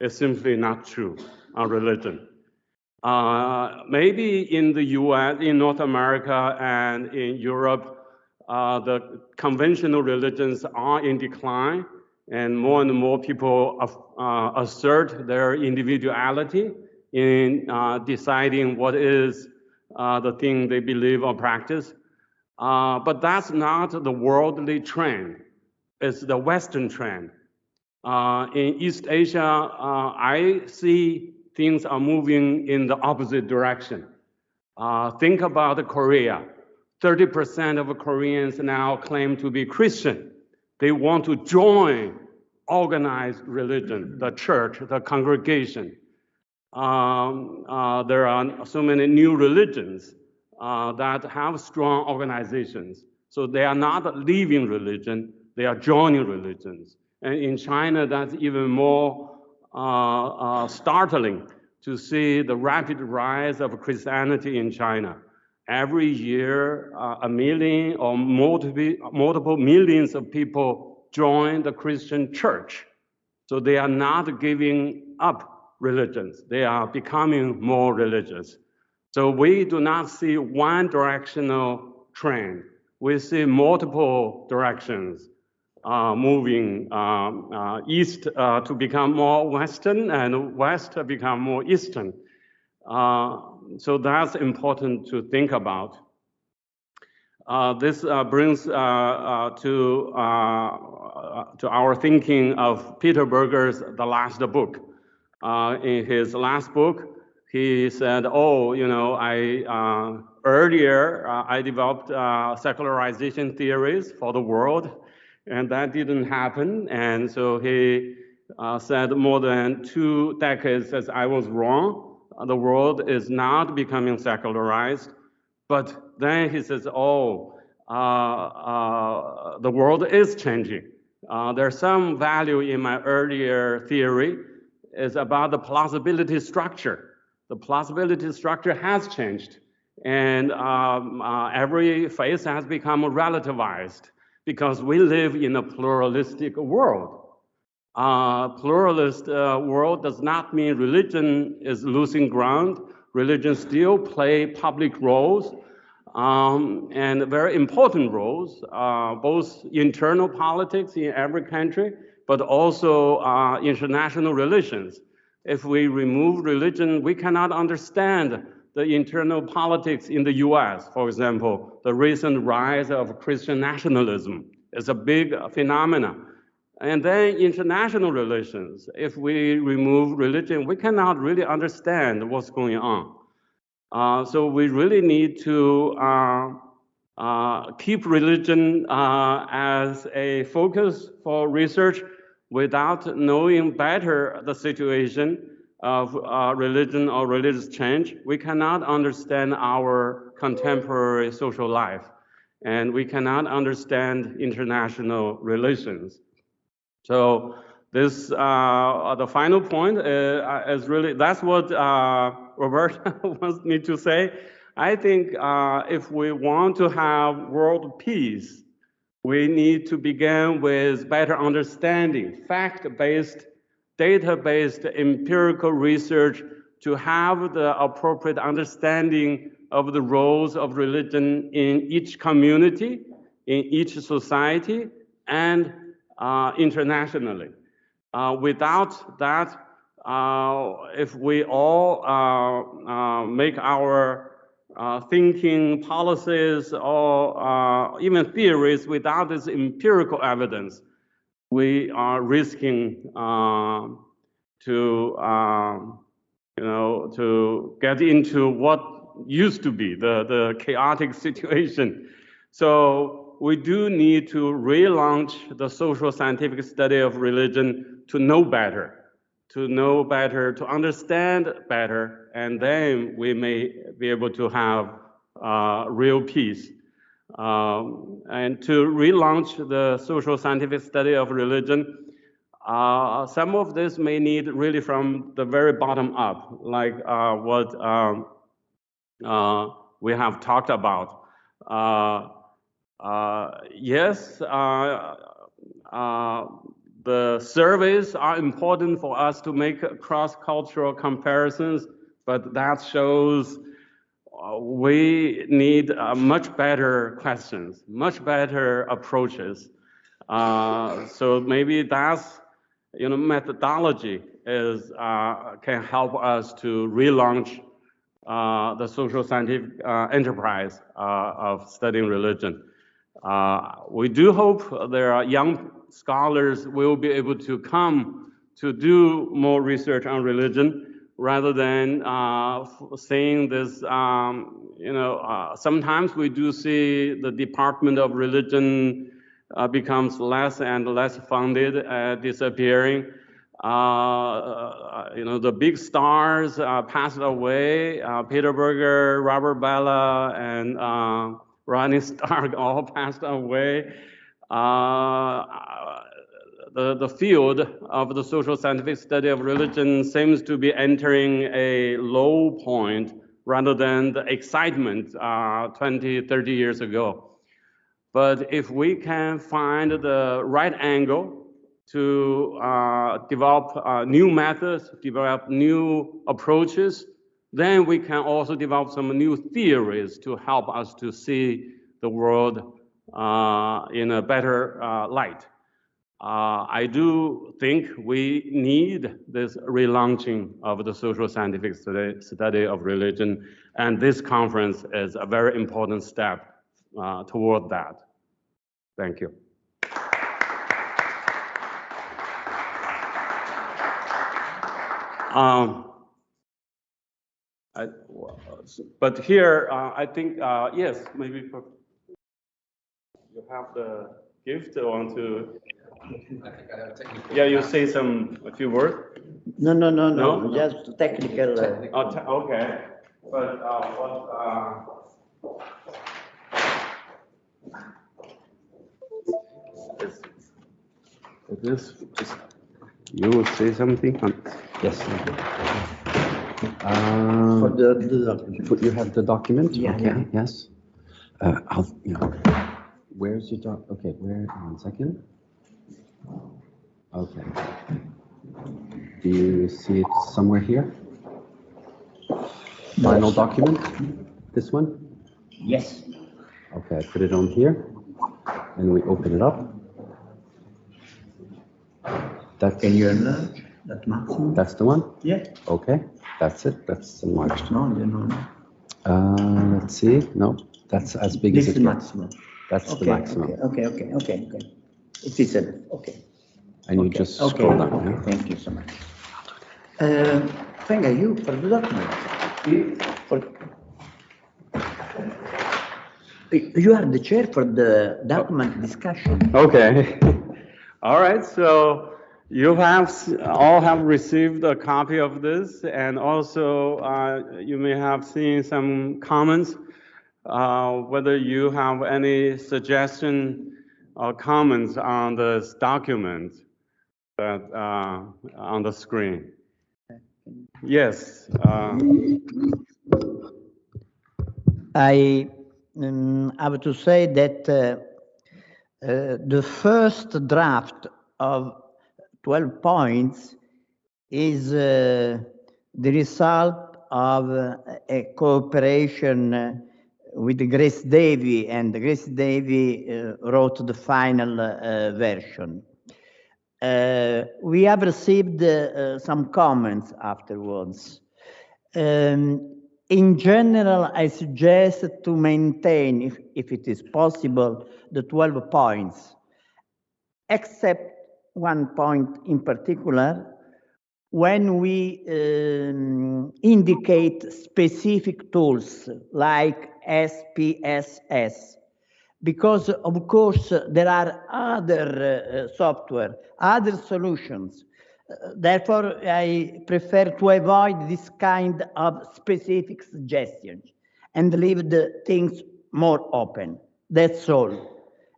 it's simply not true on religion. Maybe in the US, in North America, and in Europe, the conventional religions are in decline, and more people assert their individuality in deciding what is the thing they believe or practice. But that's not the worldly trend. It's the Western trend. In East Asia, I see things are moving in the opposite direction. Think about Korea. 30% of Koreans now claim to be Christian. They want to join organized religion, the church, the congregation. There are so many new religions that have strong organizations. So they are not leaving religion, they are joining religions. And in China, that's even more startling to see the rapid rise of Christianity in China. Every year, a million or multiple millions of people join the Christian church. So they are not giving up religions. They are becoming more religious. So we do not see one directional trend. We see multiple directions moving east to become more Western and West to become more Eastern. So that's important to think about. This brings to our thinking of Peter Berger's The Last Book. In his last book, he said, "Oh, you know, earlier I developed secularization theories for the world, and that didn't happen." And so he said more than 2 decades says I was wrong. The world is not becoming secularized. But then he says, "Oh, the world is changing. There's some value in my earlier theory. Is about the plausibility structure. The plausibility structure has changed, and every phase has become relativized because we live in a pluralistic world. Pluralist world does not mean religion is losing ground. Religion still play public roles, and very important roles, both internal politics in every country, but also international relations. If we remove religion, we cannot understand the internal politics in the US. For example, the recent rise of Christian nationalism is a big phenomenon. And then international relations, if we remove religion, we cannot really understand what's going on. So we really need to keep religion as a focus for research without knowing better the situation of religion or religious change. We cannot understand our contemporary social life, and we cannot understand international relations. So this, the final point is really, that's what Roberto wants me to say. I think if we want to have world peace, we need to begin with better understanding, fact-based, data-based empirical research to have the appropriate understanding of the roles of religion in each community, in each society, and internationally. Without that, if we all make our thinking policies or even theories without this empirical evidence, we are risking to get into what used to be the chaotic situation. So we do need to relaunch the social scientific study of religion to know better, to understand better, and then we may be able to have real peace. And to relaunch the social scientific study of religion, some of this may need really from the very bottom up, like what we have talked about. Yes, the surveys are important for us to make cross-cultural comparisons, but that shows we need much better questions, much better approaches. So maybe that's, methodology is can help us to relaunch the social scientific enterprise of studying religion. We do hope there are young scholars will be able to come to do more research on religion rather than saying this, sometimes we do see the Department of Religion becomes less and less funded, disappearing. The big stars passed away. Peter Berger, Robert Bella, and Ronnie Stark all passed away. The field of the social scientific study of religion seems to be entering a low point rather than the excitement 20, 30 years ago. But if we can find the right angle to develop new methods, develop new approaches, then we can also develop some new theories to help us to see the world in a better light. I do think we need this relaunching of the social scientific study of religion, and this conference is a very important step toward that. Thank you. But here, I think, yes, maybe you have the gift or want to. Yeah, you say a few words? No, just technical. Okay, but this, you will say something? Yes. For the document. You have the document? Yeah, okay, yeah. Yes. Where's your doc? Okay, where? 1 second. Okay. Do you see it somewhere here? Final document? This one? Yes. Okay, I put it on here, and we open it up. That's, Can you enlarge that maximum? That's the one? Yeah. Okay, that's it. That's enlarged. No, you know. Let's see. No, that's as big This as is it maximum. gets. That's the maximum. Okay. It is enough. Okay. And you just scroll down. Yeah? Thank you so much. Fenggang, you for the document. You are the chair for the document discussion. Okay. All right. So you all have received a copy of this, and also you may have seen some comments. Whether you have any suggestion or comments on this document that on the screen. Yes. I have to say that the first draft of 12 points is the result of a cooperation with Grace Davie, and Grace Davie wrote the final version. We have received some comments afterwards. In general, I suggest to maintain, if it is possible, the 12 points, except one point in particular, when we indicate specific tools like SPSS, because of course there are other software, other solutions. Therefore, I prefer to avoid this kind of specific suggestions and leave the things more open. That's all.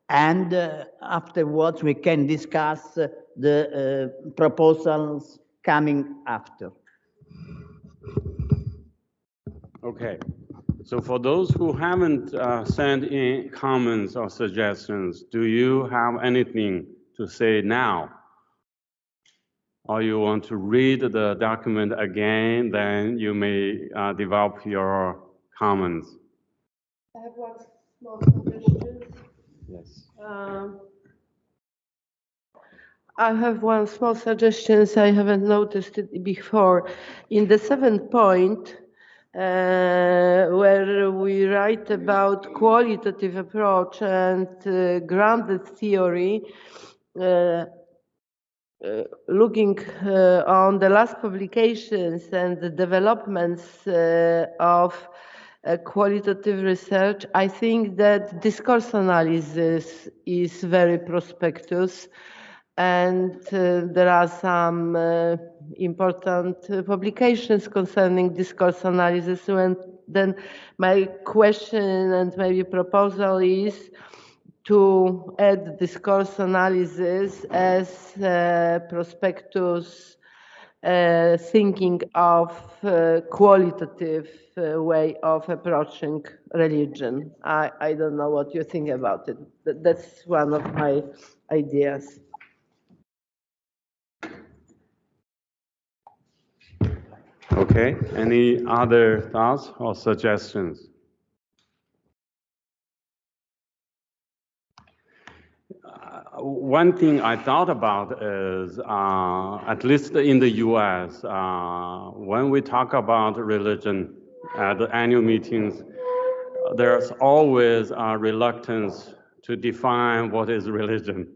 And afterwards, we can discuss the proposals coming after. Okay. So for those who haven't sent in comments or suggestions, do you have anything to say now? Or you want to read the document again, then you may develop your comments. I have one small suggestion. Yes. I have one small suggestion. I haven't noticed it before. In the 7th point, where we write about qualitative approach and grounded theory, looking on the last publications and the developments of qualitative research, I think that discourse analysis is very prospectus, and there are some important publications concerning discourse analysis. And then my question and maybe proposal is to add discourse analysis as prospectus thinking of qualitative way of approaching religion. I don't know what you think about it. That's one of my ideas. Okay. Any other thoughts or suggestions? one thing I thought about is, at least in the US, when we talk about religion at the annual meetings, there's always a reluctance to define what is religion.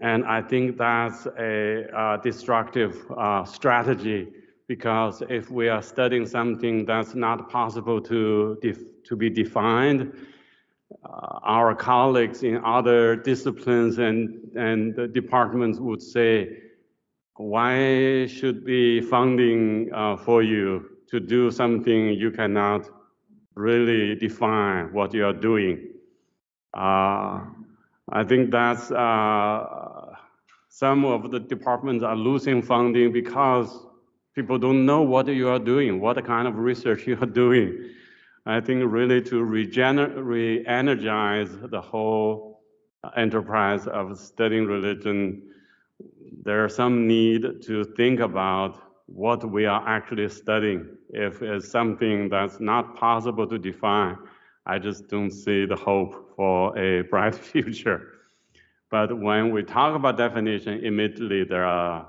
And I think that's a destructive strategy, because if we are studying something that's not possible to be defined, our colleagues in other disciplines and departments would say, why should be funding for you to do something you cannot really define what you are doing? I think that's some of the departments are losing funding because people don't know what you are doing, what kind of research you are doing. I think really to re-energize the whole enterprise of studying religion, there's some need to think about what we are actually studying. If it's something that's not possible to define, I just don't see the hope for a bright future. But when we talk about definition, immediately there are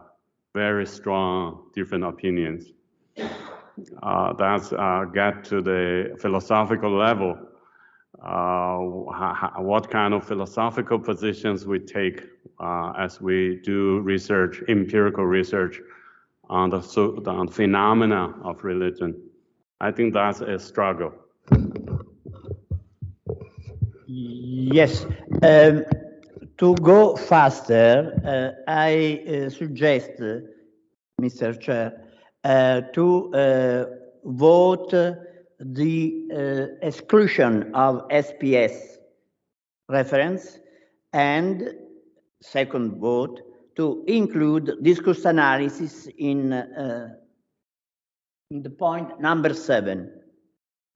very strong different opinions. That's get to the philosophical level. What kind of philosophical positions we take as we do research, empirical research on the phenomena of religion. I think that's a struggle. Yes. To go faster, I suggest, Mr. Chair, to vote the exclusion of SPS reference, and second vote to include discourse analysis in the point number 7.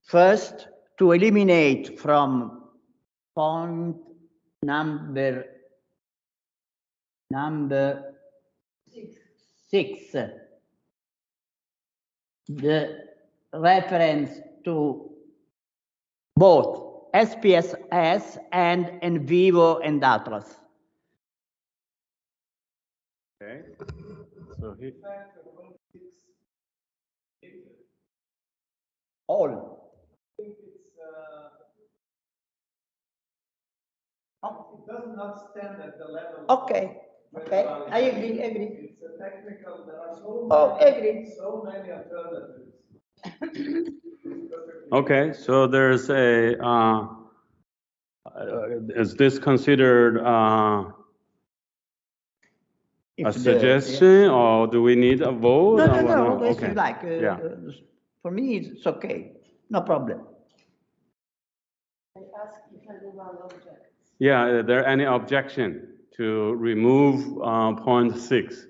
First, to eliminate from point number 6 the reference to both SPSS and in vivo and atlas. Okay. So he... All. I think it does not stand at the level. Okay. Okay, I agree. It's a technical. There are so many alternatives. Okay, so there's a. Is this considered a suggestion, or do we need a vote? No. Okay. You like. Yeah. For me, it's okay. No problem. I ask if anyone objects. Yeah, are there any objection to remove point 6?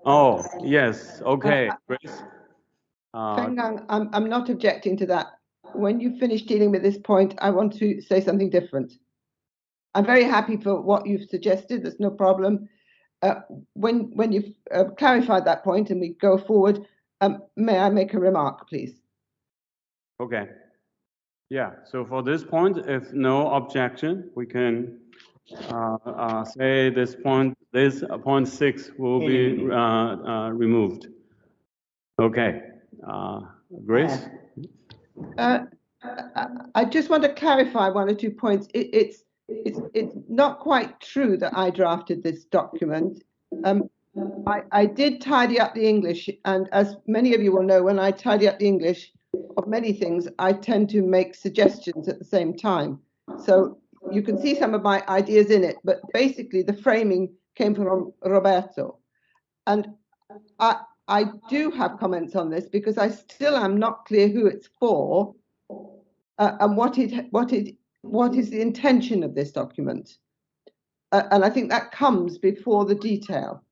Oh, yes, okay, Grace. Fenggang, I'm not objecting to that. When you finish dealing with this point, I want to say something different. I'm very happy for what you've suggested. There's no problem. When you've clarified that point and we go forward, may I make a remark, please? Okay. Yeah, so for this point, if no objection, we can say this point 6 will be removed. Okay. Grace? I just want to clarify one or 2 points. It's not quite true that I drafted this document. I did tidy up the English, and as many of you will know, when I tidy up the English of many things, I tend to make suggestions at the same time. So you can see some of my ideas in it, but basically the framing came from Roberto. And I do have comments on this because I still am not clear who it's for and what is the intention of this document. And I think that comes before the detail.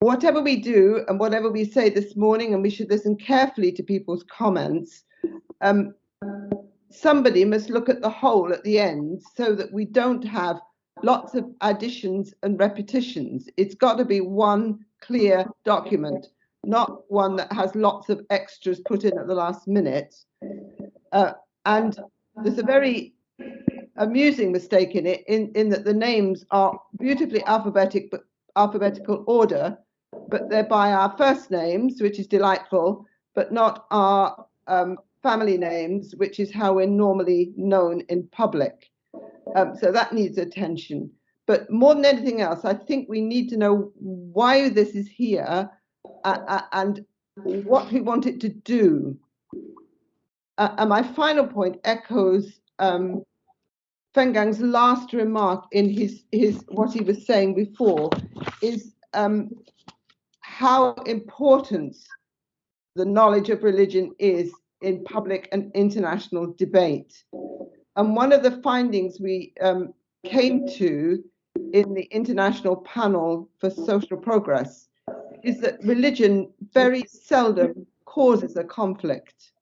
Whatever we do and whatever we say this morning, and we should listen carefully to people's comments, somebody must look at the whole at the end so that we don't have lots of additions and repetitions. It's got to be one clear document not one that has lots of extras put in at the last minute. And there's a very amusing mistake in it, in that the names are beautifully alphabetical order, but they're by our first names, which is delightful, but not our family names, which is how we're normally known in public. So that needs attention. But more than anything else, I think we need to know why this is here and what we want it to do. And my final point echoes Fenggang's last remark in his what he was saying before, is how important the knowledge of religion is in public and international debate. And one of the findings we came to in the International Panel for Social Progress is that religion very seldom causes a conflict.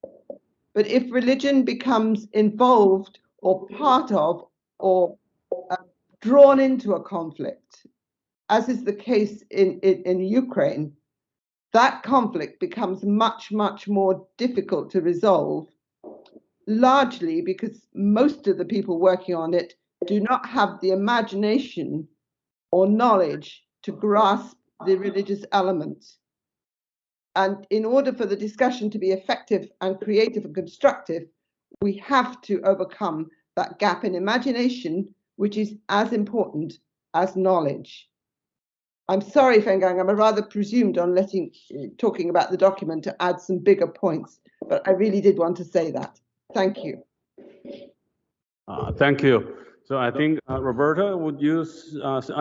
But if religion becomes involved or part of or drawn into a conflict, as is the case in Ukraine, that conflict becomes much, much more difficult to resolve, largely because most of the people working on it do not have the imagination or knowledge to grasp the religious element. And in order for the discussion to be effective and creative and constructive, we have to overcome that gap in imagination, which is as important as knowledge. I'm sorry, Fenggang, I'm rather presumed on talking about the document to add some bigger points, but I really did want to say that. Thank you. Thank you. So I think, Roberto, would you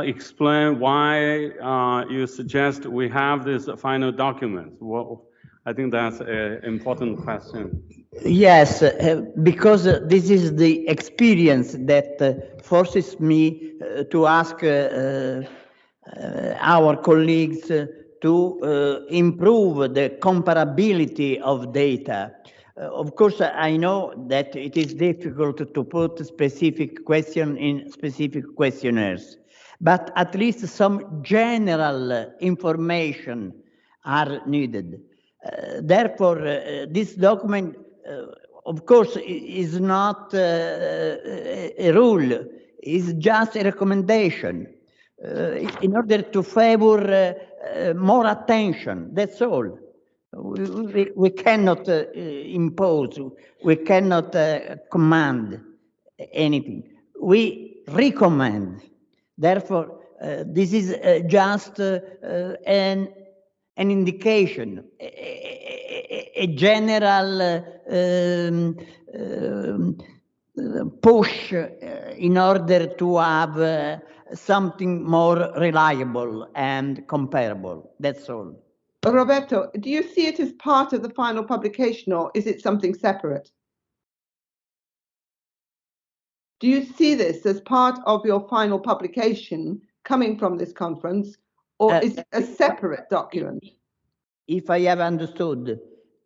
explain why you suggest we have this final document? Well, I think that's an important question. Yes, because this is the experience that forces me to ask our colleagues to improve the comparability of data. Of course, I know that it is difficult to put specific question in specific questionnaires, but at least some general information are needed. Therefore, this document, of course, is not a rule, it's just a recommendation in order to favor more attention, that's all. We cannot impose, we cannot command anything. We recommend. Therefore, this is just an indication, a general push in order to have something more reliable and comparable. That's all. Roberto, do you see it as part of the final publication, or is it something separate? Do you see this as part of your final publication coming from this conference, or is it a separate document? If I have understood,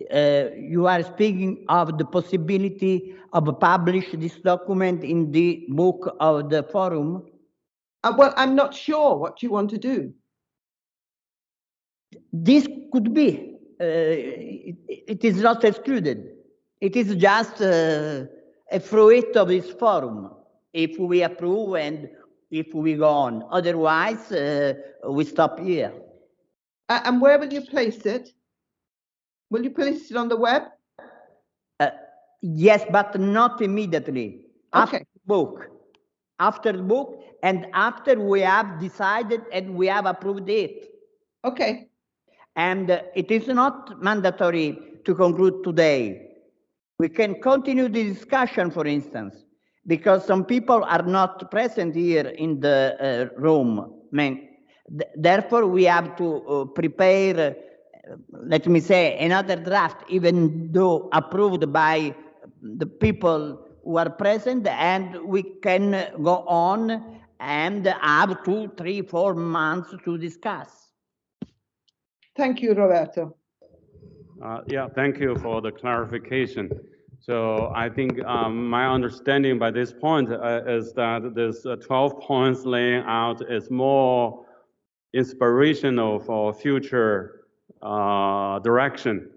you are speaking of the possibility of publish this document in the book of the forum? Well, I'm not sure what you want to do. This could be. It is not excluded. It is just a fruit of this forum, if we approve and if we go on. Otherwise, we stop here. And where will you place it? Will you place it on the web? Yes, but not immediately. Okay. After the book. After the book, and after we have decided and we have approved it. Okay. And it is not mandatory to conclude today. We can continue the discussion, for instance, because some people are not present here in the room. Therefore, we have to prepare, let me say, another draft, even though approved by the people who are present, and we can go on and have 2, 3, 4 months to discuss. Thank you, Roberto. Yeah, thank you for the clarification. So I think my understanding by this point is that this 12 points laying out is more inspirational for future direction.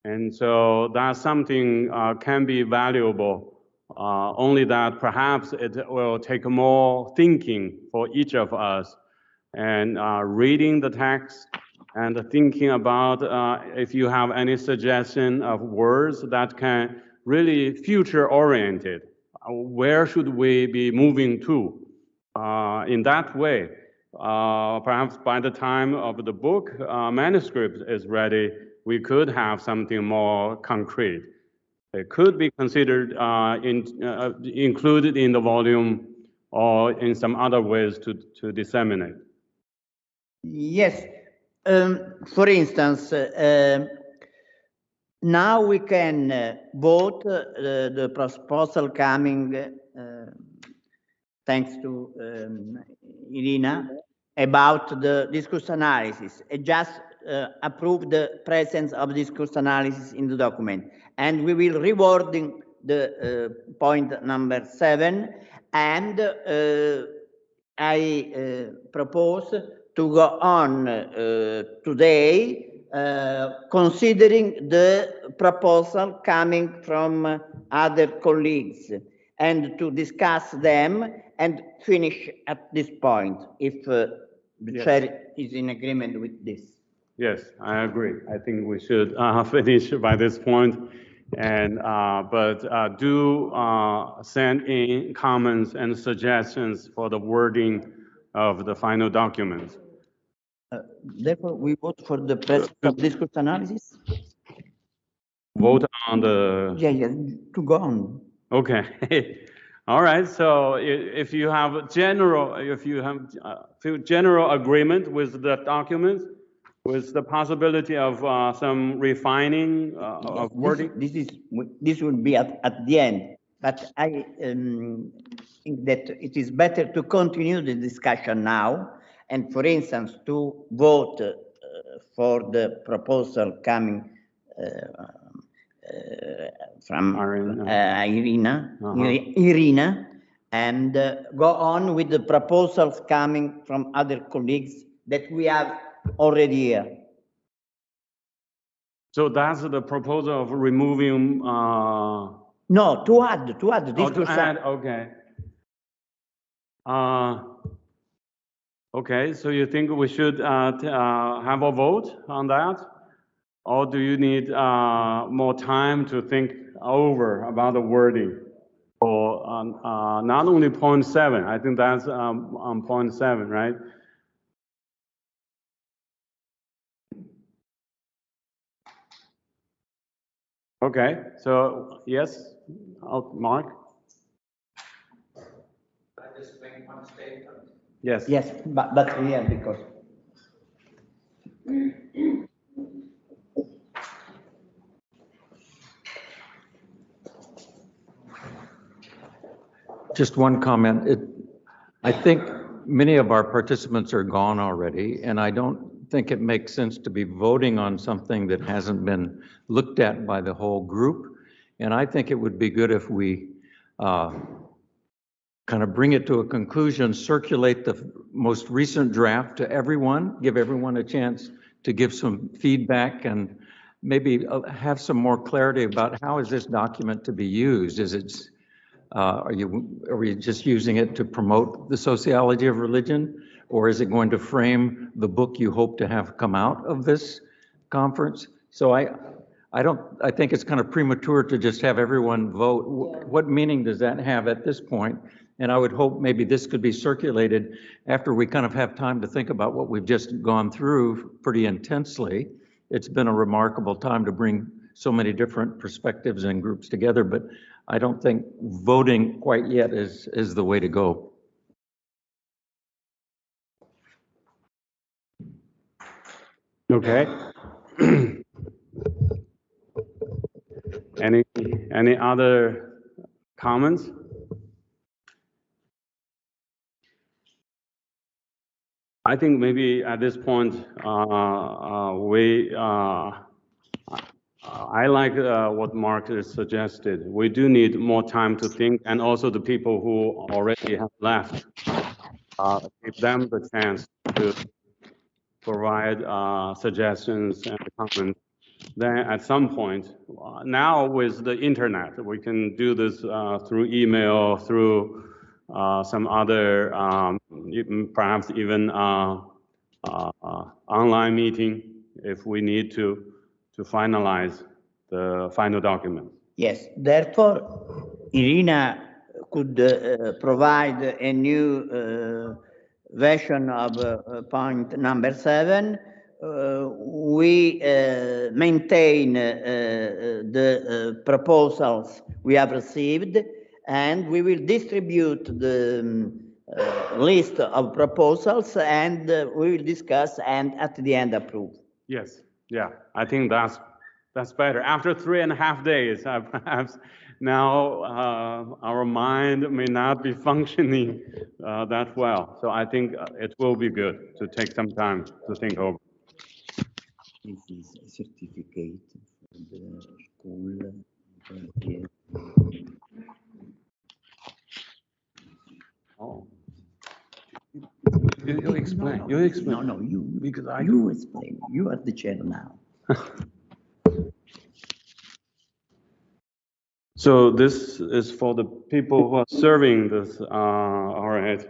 And so that's something can be valuable, only that perhaps it will take more thinking for each of us and reading the text and thinking about if you have any suggestion of words that can really future oriented. Where should we be moving to? In that way, perhaps by the time of the book manuscript is ready, we could have something more concrete. It could be considered included in the volume or in some other ways to disseminate. Yes. For instance, now we can vote the proposal coming, thanks to Irena, about the discourse analysis. It just approve the presence of discourse analysis in the document. And we will rewarding the point number 7. And I propose to go on today, considering the proposal coming from other colleagues, and to discuss them and finish at this point, if the chair is in agreement with this. Yes, I agree. I think we should finish by this point, and but do send in comments and suggestions for the wording of the final document. Therefore, we vote for the presence of discourse analysis. Vote on the. Yeah, to go on. Okay. All right. So if you have general agreement with the document, with the possibility of some refining of wording. This would be at the end, but I think that it is better to continue the discussion now, and for instance, to vote for the proposal coming from Irena, and go on with the proposals coming from other colleagues that we have already here. So that's the proposal of removing. No, to add this. To add, okay. Okay, so you think we should have a vote on that? Or do you need more time to think over about the wording? Or not only point 7, I think that's on point 7, right? Okay, so yes, Mark? I just make one statement. Yes. Yes, but yeah, because. Just one comment. I think many of our participants are gone already, and I don't think it makes sense to be voting on something that hasn't been looked at by the whole group. And I think it would be good if we kind of bring it to a conclusion, circulate the most recent draft to everyone, give everyone a chance to give some feedback, and maybe have some more clarity about how is this document to be used. Is it are we just using it to promote the sociology of religion, or is it going to frame the book you hope to have come out of this conference? So I think it's kind of premature to just have everyone vote. What meaning does that have at this point? And I would hope maybe this could be circulated after we kind of have time to think about what we've just gone through pretty intensely. It's been a remarkable time to bring so many different perspectives and groups together, but I don't think voting quite yet is the way to go. Okay. Any other comments? I think maybe at this point I like what Mark has suggested. We do need more time to think, and also the people who already have left, give them the chance to provide suggestions and comments. Then at some point, now with the internet, we can do this through email, through some other, perhaps even online meeting if we need to finalize the final document. Yes, therefore, Irena could provide a new version of point number 7. We maintain the proposals we have received, and we will distribute the list of proposals, and we will discuss and at the end approve. Yes, yeah, I think that's better. After 3.5 days, perhaps now our mind may not be functioning that well. So I think it will be good to take some time to think over. This is a certificate for the school. Oh. You explain. You explain. No, you. Because you explain. You are the chair now. So this is for the people who are serving this. All right.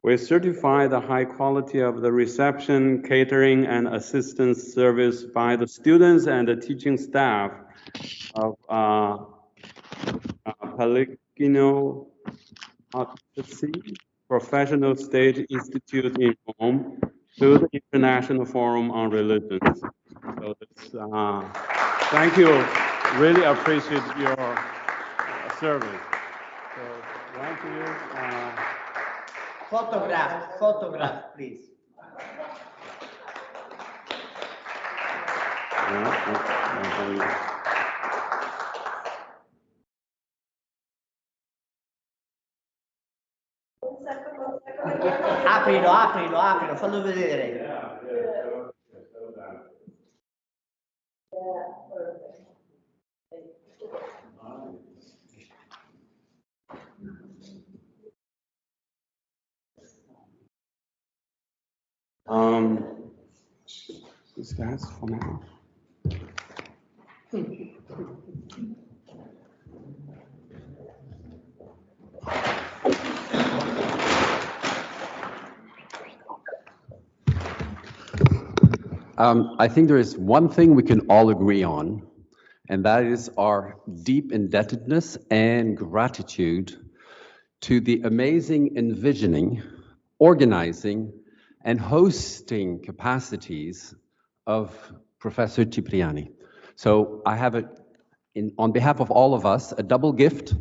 We certify the high quality of the reception, catering, and assistance service by the students and the teaching staff of Pellegrino Professional Stage Institute in Rome to the International Forum on Religions. So this, thank you. Really appreciate your service. So thank you. Photograph, please. Aprilo, fallo vedere. Is that for now? I think there is one thing we can all agree on, and that is our deep indebtedness and gratitude to the amazing envisioning, organizing, and hosting capacities of Professor Cipriani. So I have on behalf of all of us, a double gift.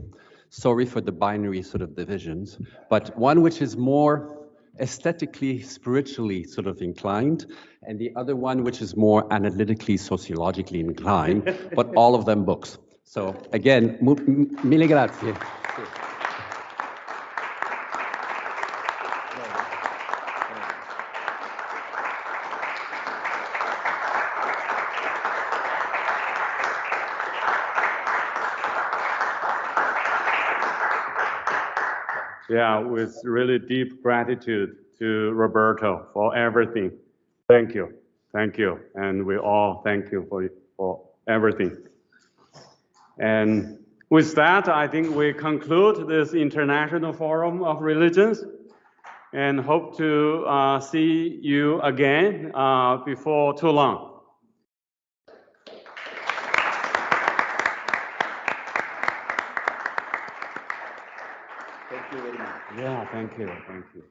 Sorry for the binary sort of divisions, but one which is more aesthetically, spiritually sort of inclined, and the other one which is more analytically, sociologically inclined, but all of them books. So again, mille grazie. Yeah, with really deep gratitude to Roberto for everything. Thank you. Thank you. And we all thank you for everything. And with that, I think we conclude this International Forum of Religions and hope to see you again before too long. Thank you very much. Yeah, thank you. Thank you.